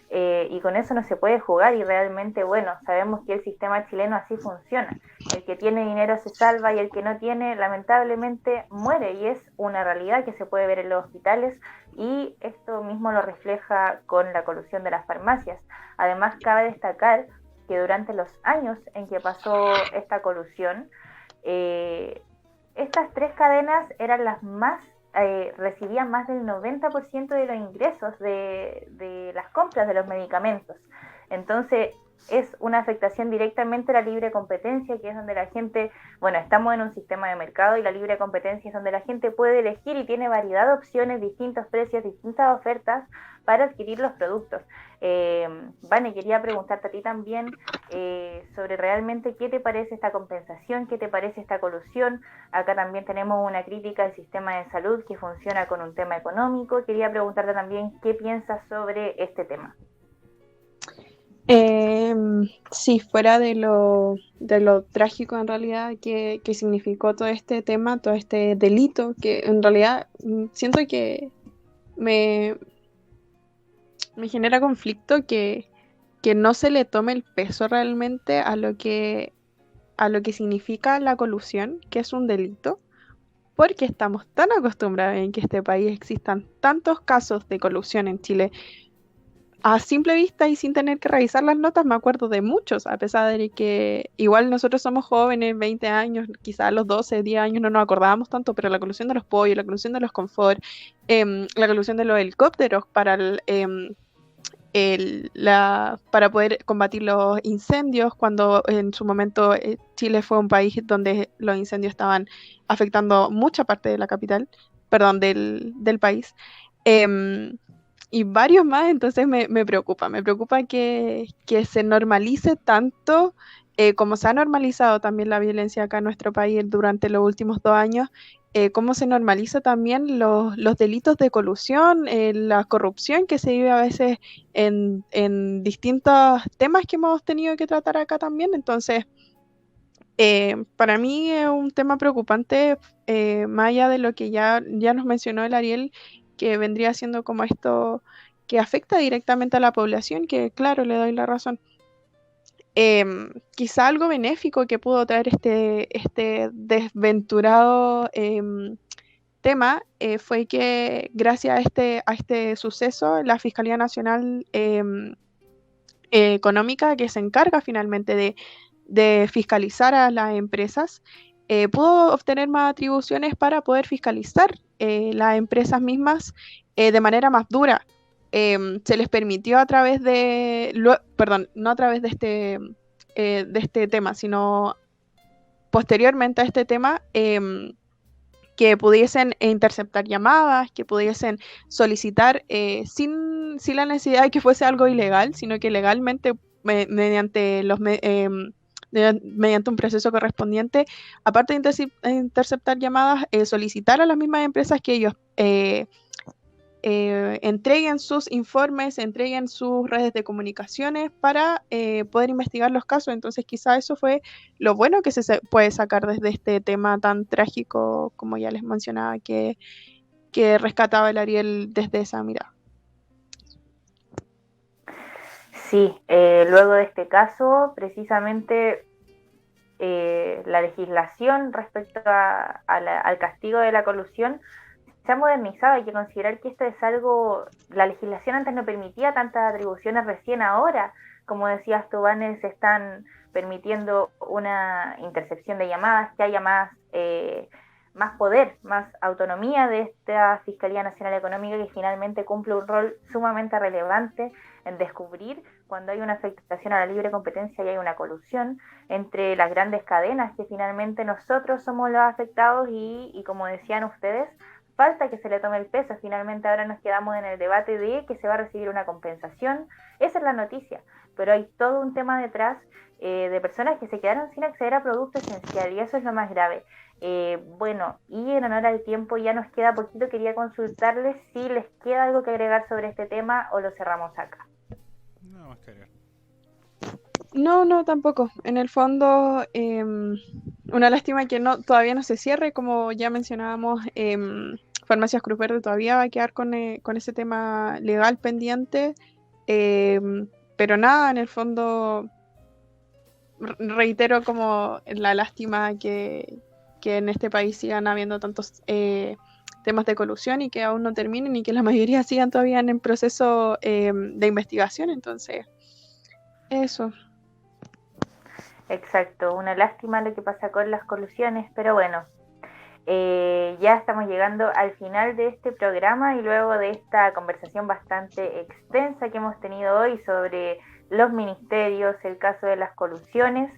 y con eso no se puede jugar y realmente, bueno, sabemos que el sistema chileno así funciona. El que tiene dinero se salva y el que no tiene, lamentablemente, muere y es una realidad que se puede ver en los hospitales y esto mismo lo refleja con la colusión de las farmacias. Además, cabe destacar que durante los años en que pasó esta colusión, estas tres cadenas eran las más, recibían más del 90% de los ingresos de las compras de los medicamentos. Entonces, es una afectación directamente a la libre competencia, que es donde la gente, bueno, estamos en un sistema de mercado y la libre competencia es donde la gente puede elegir y tiene variedad de opciones, distintos precios, distintas ofertas para adquirir los productos. Vane, quería preguntarte a ti también sobre realmente qué te parece esta compensación, qué te parece esta colusión. Acá también tenemos una crítica al sistema de salud que funciona con un tema económico. Quería preguntarte también qué piensas sobre este tema. Sí, fuera de lo trágico en realidad que significó todo este tema, todo este delito, que en realidad siento que me genera conflicto que no se le tome el peso realmente a lo que significa la colusión, que es un delito, porque estamos tan acostumbrados en que este país existan tantos casos de colusión en Chile. A simple vista y sin tener que revisar las notas, me acuerdo de muchos, a pesar de que igual nosotros somos jóvenes, 20 años, quizás a los 12, 10 años no nos acordábamos tanto, pero la colusión de los pollos, la colusión de los confort, la colusión de los helicópteros para para poder combatir los incendios, cuando en su momento Chile fue un país donde los incendios estaban afectando mucha parte de la capital, perdón, del país. Y varios más, entonces me preocupa que se normalice tanto, como se ha normalizado también la violencia acá en nuestro país durante los últimos 2 años, cómo se normaliza también los delitos de colusión, la corrupción que se vive a veces en distintos temas que hemos tenido que tratar acá también. Entonces, para mí es un tema preocupante, más allá de lo que ya nos mencionó el Ariel, que vendría siendo como esto que afecta directamente a la población, que claro, le doy la razón. Quizá algo benéfico que pudo traer este desventurado tema fue que gracias a este suceso, la Fiscalía Nacional Económica, que se encarga finalmente de fiscalizar a las empresas, pudo obtener más atribuciones para poder fiscalizar las empresas mismas de manera más dura. Se les permitió a través no a través de este tema, sino posteriormente a este tema, que pudiesen interceptar llamadas, que pudiesen solicitar sin la necesidad de que fuese algo ilegal, sino que legalmente mediante un proceso correspondiente, aparte de interceptar llamadas, solicitar a las mismas empresas que ellos entreguen sus informes, entreguen sus redes de comunicaciones para poder investigar los casos. Entonces quizá eso fue lo bueno que se puede sacar desde este tema tan trágico, como ya les mencionaba, que rescataba el Ariel desde esa mirada. Sí, luego de este caso, precisamente la legislación respecto al castigo de la colusión se ha modernizado. Hay que considerar que esto es algo, la legislación antes no permitía tantas atribuciones, recién ahora, como decías tú, Vane, se están permitiendo una intercepción de llamadas, que haya más poder, más autonomía de esta Fiscalía Nacional Económica, que finalmente cumple un rol sumamente relevante en descubrir cuando hay una afectación a la libre competencia y hay una colusión entre las grandes cadenas, que finalmente nosotros somos los afectados y como decían ustedes, falta que se le tome el peso. Finalmente ahora nos quedamos en el debate de que se va a recibir una compensación. Esa es la noticia, pero hay todo un tema detrás de personas que se quedaron sin acceder a producto esencial, y eso es lo más grave. Bueno, y en honor al tiempo, ya nos queda poquito. Quería consultarles si les queda algo que agregar sobre este tema o lo cerramos acá. No, más que agregar. No, tampoco. En el fondo, una lástima que todavía no se cierre, como ya mencionábamos. Farmacias Cruz Verde todavía va a quedar con ese tema legal pendiente, pero nada, en el fondo reitero como la lástima que en este país sigan habiendo tantos temas de colusión y que aún no terminen, y que la mayoría sigan todavía en proceso de investigación. Entonces, eso. Exacto, una lástima lo que pasa con las colusiones, pero bueno, ya estamos llegando al final de este programa, y luego de esta conversación bastante extensa que hemos tenido hoy sobre los ministerios, el caso de las colusiones.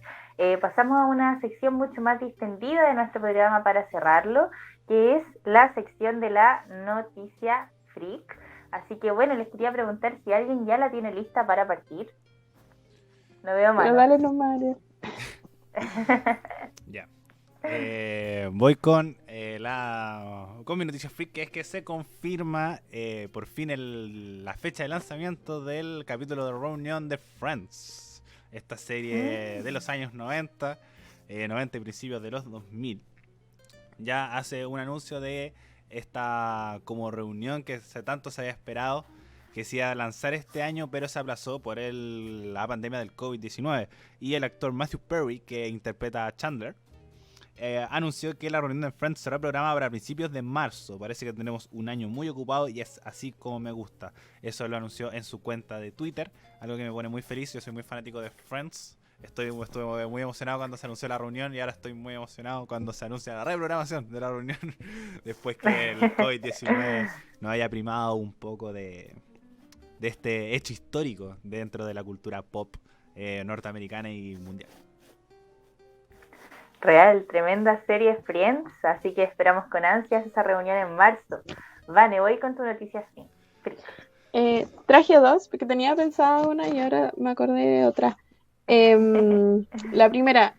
Pasamos a una sección mucho más distendida de nuestro programa para cerrarlo, que es la sección de la noticia freak. Así que bueno, les quería preguntar si alguien ya la tiene lista para partir. No veo mal. Pero dale nomás. Ya. Voy con mi noticia freak, que es que se confirma por fin la fecha de lanzamiento del capítulo de reunión de Friends. Esta serie de los años 90 y principios de los 2000. Ya hace un anuncio de esta como reunión que tanto se había esperado, que se iba a lanzar este año, pero se aplazó por la pandemia del COVID-19. Y el actor Matthew Perry, que interpreta a Chandler, anunció que la reunión de Friends será programada para principios de marzo. Parece que tenemos un año muy ocupado y es así como me gusta. Eso lo anunció en su cuenta de Twitter, algo que me pone muy feliz. Yo soy muy fanático de Friends. Estuve muy emocionado cuando se anunció la reunión y ahora estoy muy emocionado cuando se anuncia la reprogramación de la reunión después que el COVID-19 nos haya primado un poco de este hecho histórico dentro de la cultura pop norteamericana y mundial. Real, tremenda serie Friends, así que esperamos con ansias esa reunión en marzo. Vane, voy con tu noticia freak. Traje dos, porque tenía pensado una y ahora me acordé de otra. La primera,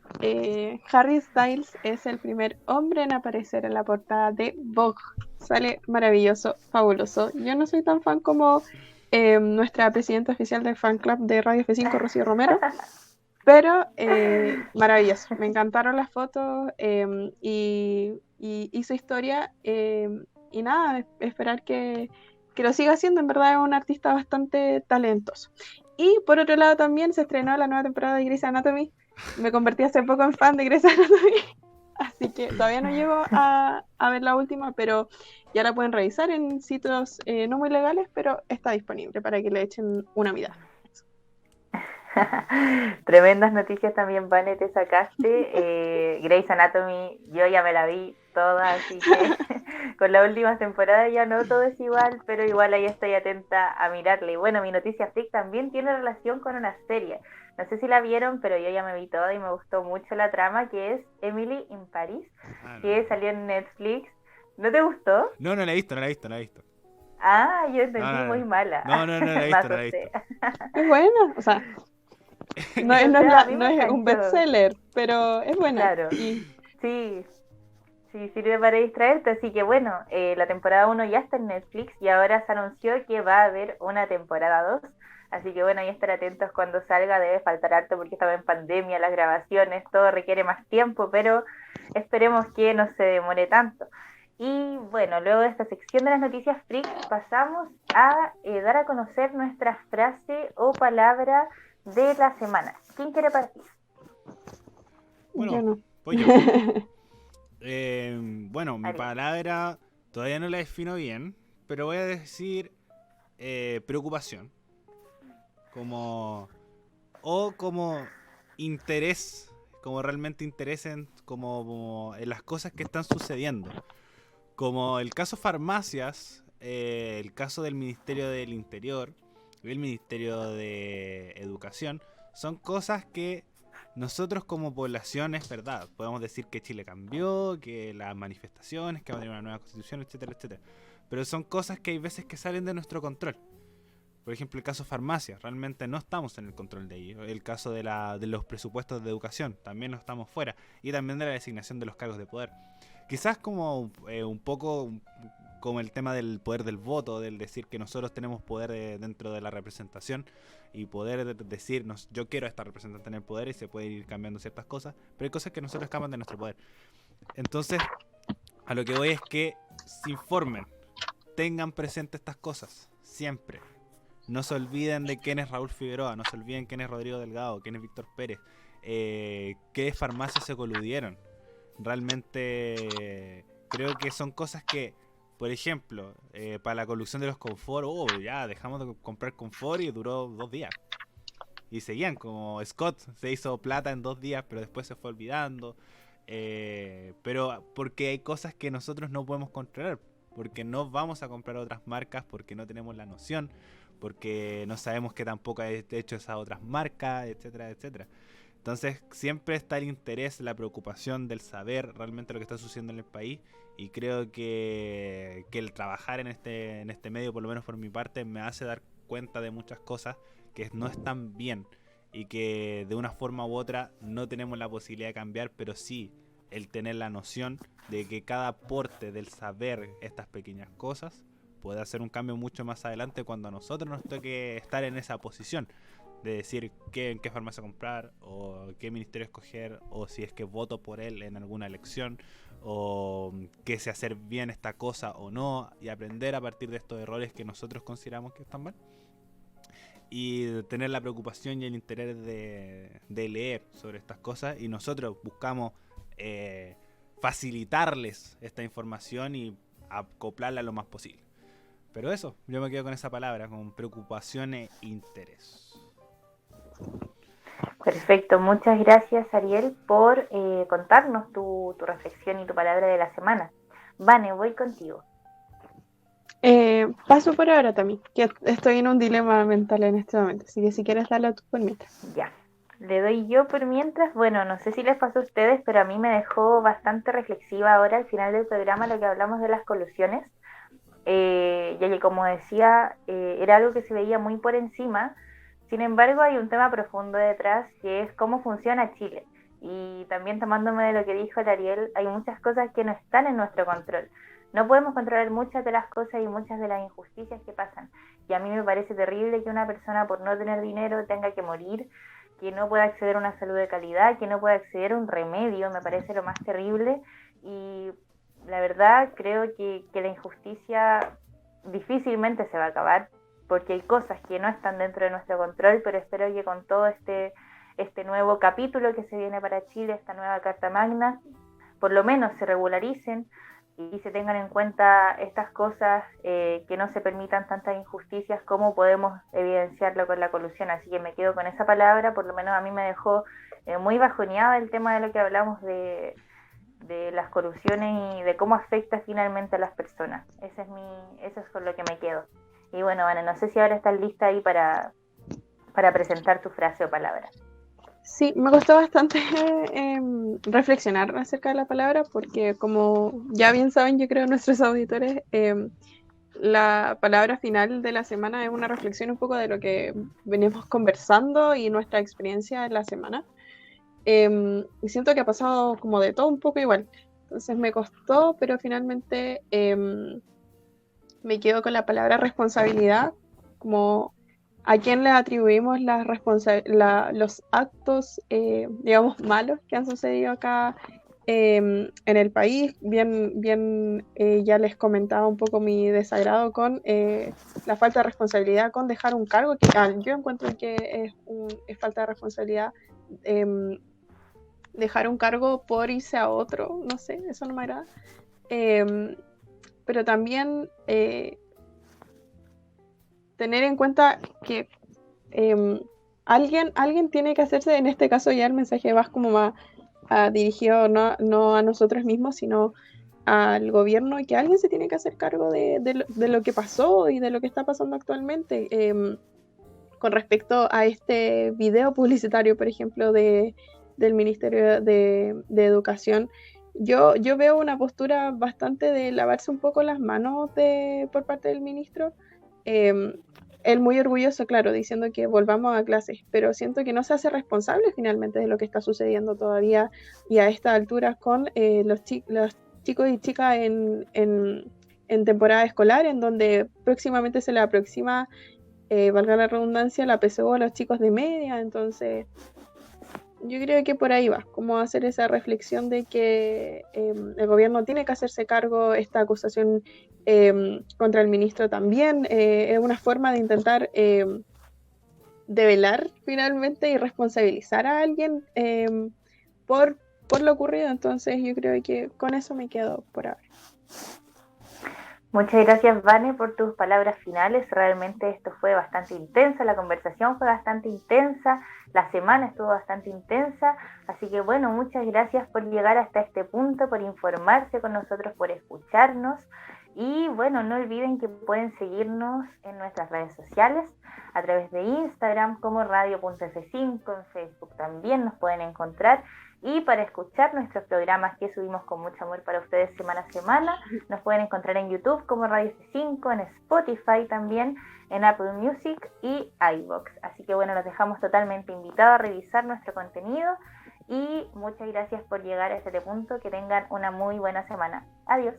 Harry Styles es el primer hombre en aparecer en la portada de Vogue. Sale maravilloso, fabuloso. Yo no soy tan fan como nuestra presidenta oficial del fan club de Radio F5, Rocío Romero, pero maravilloso. Me encantaron las fotos y su historia. Y nada, esperar que lo siga haciendo. En verdad es un artista bastante talentoso. Y por otro lado también se estrenó la nueva temporada de Grey's Anatomy. Me convertí hace poco en fan de Grey's Anatomy. Así que todavía no llego a ver la última, pero ya la pueden revisar en sitios no muy legales, pero está disponible para que le echen una mirada. Tremendas noticias también, Vane, te sacaste. Grey's Anatomy, yo ya me la vi toda, así que con la última temporada ya no todo es igual, pero igual ahí estoy atenta a mirarla. Y bueno, mi noticia freak también tiene relación con una serie. No sé si la vieron, pero yo ya me vi toda y me gustó mucho la trama, que es Emily in Paris, que salió en Netflix. ¿No te gustó? No la he visto. Ah, yo entendí muy mala. No la he visto. Es buena, o sea, no es un bestseller, pero es buena. Claro, sí, sirve para distraerte, así que bueno, la temporada 1 ya está en Netflix y ahora se anunció que va a haber una temporada 2, así que bueno, hay que estar atentos cuando salga. Debe faltar harto porque estaba en pandemia, las grabaciones, todo requiere más tiempo, pero esperemos que no se demore tanto. Y bueno, luego de esta sección de las noticias freak pasamos a dar a conocer nuestra frase o palabra de la semana. ¿Quién quiere partir? Bueno, yo no. Voy yo. Bueno, mi palabra todavía no la defino bien, pero voy a decir preocupación. Como interés, como realmente interés como en las cosas que están sucediendo. Como el caso farmacias, el caso del Ministerio del Interior, el Ministerio de Educación, son cosas que nosotros como población, es verdad, podemos decir que Chile cambió, que las manifestaciones, que va a tener una nueva constitución, etcétera, etcétera. Pero son cosas que hay veces que salen de nuestro control. Por ejemplo, el caso farmacia, realmente no estamos en el control de ello. El caso de los presupuestos de educación, también no estamos fuera. Y también de la designación de los cargos de poder. Quizás como un poco como el tema del poder del voto, del decir que nosotros tenemos poder dentro de la representación y poder decirnos, yo quiero a esta representante en el poder, y se pueden ir cambiando ciertas cosas, pero hay cosas que nosotros escapan de nuestro poder. Entonces, a lo que voy es que se informen, tengan presente estas cosas, siempre. No se olviden de quién es Raúl Figueroa, no se olviden quién es Rodrigo Delgado, quién es Víctor Pérez, qué farmacias se coludieron. Realmente creo que son cosas que, por ejemplo, para la colusión de los confort, ya dejamos de comprar confort y duró 2 días. Y seguían, como Scott se hizo plata en 2 días, pero después se fue olvidando. Pero porque hay cosas que nosotros no podemos controlar, porque no vamos a comprar otras marcas, porque no tenemos la noción, porque no sabemos qué tampoco ha hecho esas otras marcas, etcétera, etcétera. Entonces siempre está el interés, la preocupación del saber realmente lo que está sucediendo en el país, y creo que el trabajar en este medio, por lo menos por mi parte, me hace dar cuenta de muchas cosas que no están bien y que de una forma u otra no tenemos la posibilidad de cambiar, pero sí el tener la noción de que cada aporte del saber estas pequeñas cosas puede hacer un cambio mucho más adelante cuando a nosotros nos toque estar en esa posición de decir en qué farmacia comprar, o qué ministerio escoger, o si es que voto por él en alguna elección, o que si hacer bien esta cosa o no, y aprender a partir de estos errores que nosotros consideramos que están mal, y tener la preocupación y el interés de leer sobre estas cosas, y nosotros buscamos facilitarles esta información y acoplarla lo más posible. Pero eso, yo me quedo con esa palabra, con preocupación e interés. Perfecto, muchas gracias Ariel por contarnos tu reflexión y tu palabra de la semana. Vane, voy contigo. Paso por ahora también, que estoy en un dilema mental en este momento, así que si quieres darle a tú por mientras. Ya, le doy yo por mientras. Bueno, no sé si les pasó a ustedes, pero a mí me dejó bastante reflexiva ahora al final del programa lo que hablamos de las colusiones, ya que como decía, era algo que se veía muy por encima. Sin embargo, hay un tema profundo detrás, que es cómo funciona Chile. Y también tomándome de lo que dijo el Ariel, hay muchas cosas que no están en nuestro control. No podemos controlar muchas de las cosas y muchas de las injusticias que pasan. Y a mí me parece terrible que una persona por no tener dinero tenga que morir, que no pueda acceder a una salud de calidad, que no pueda acceder a un remedio. Me parece lo más terrible. Y la verdad creo que la injusticia difícilmente se va a acabar, porque hay cosas que no están dentro de nuestro control, pero espero que con todo este nuevo capítulo que se viene para Chile, esta nueva Carta Magna, por lo menos se regularicen y se tengan en cuenta estas cosas, que no se permitan tantas injusticias como podemos evidenciarlo con la colusión. Así que me quedo con esa palabra. Por lo menos a mí me dejó muy bajoneada el tema de lo que hablamos de las colusiones y de cómo afecta finalmente a las personas. Eso es con lo que me quedo. Y bueno, Ana, no sé si ahora estás lista ahí para presentar tu frase o palabra. Sí, me costó bastante reflexionar acerca de la palabra, porque como ya bien saben, yo creo, nuestros auditores, la palabra final de la semana es una reflexión un poco de lo que venimos conversando y nuestra experiencia en la semana. Y siento que ha pasado como de todo un poco igual. Entonces me costó, pero finalmente me quedo con la palabra responsabilidad, como a quién le atribuimos los actos, digamos, malos que han sucedido acá en el país. Bien, ya les comentaba un poco mi desagrado con la falta de responsabilidad con dejar un cargo, que yo encuentro que es falta de responsabilidad dejar un cargo por irse a otro, no sé, eso no me agrada. Pero también tener en cuenta que alguien tiene que hacerse, en este caso ya el mensaje va como más dirigido no a nosotros mismos, sino al gobierno, y que alguien se tiene que hacer cargo de lo que pasó y de lo que está pasando actualmente. Con respecto a este video publicitario, por ejemplo, del Ministerio de Educación, yo veo una postura bastante de lavarse un poco las manos por parte del ministro. Él muy orgulloso, claro, diciendo que volvamos a clases, pero siento que no se hace responsable finalmente de lo que está sucediendo todavía y a esta altura con los chicos y chicas en temporada escolar, en donde próximamente se le aproxima, valga la redundancia, la PSU a los chicos de media. Entonces yo creo que por ahí va, como hacer esa reflexión de que el gobierno tiene que hacerse cargo. Esta acusación contra el ministro también es una forma de intentar develar finalmente y responsabilizar a alguien por lo ocurrido. Entonces yo creo que con eso me quedo por ahora. Muchas gracias, Vane, por tus palabras finales. Realmente esto fue bastante intensa, la conversación fue bastante intensa. la semana estuvo bastante intensa, así que bueno, muchas gracias por llegar hasta este punto, por informarse con nosotros, por escucharnos. Y bueno, no olviden que pueden seguirnos en nuestras redes sociales a través de Instagram como radio.f5, en Facebook también nos pueden encontrar. Y para escuchar nuestros programas que subimos con mucho amor para ustedes semana a semana, nos pueden encontrar en YouTube como Radio F5, en Spotify también, en Apple Music y iVoox. Así que bueno, los dejamos totalmente invitados a revisar nuestro contenido y muchas gracias por llegar a este punto. Que tengan una muy buena semana. Adiós.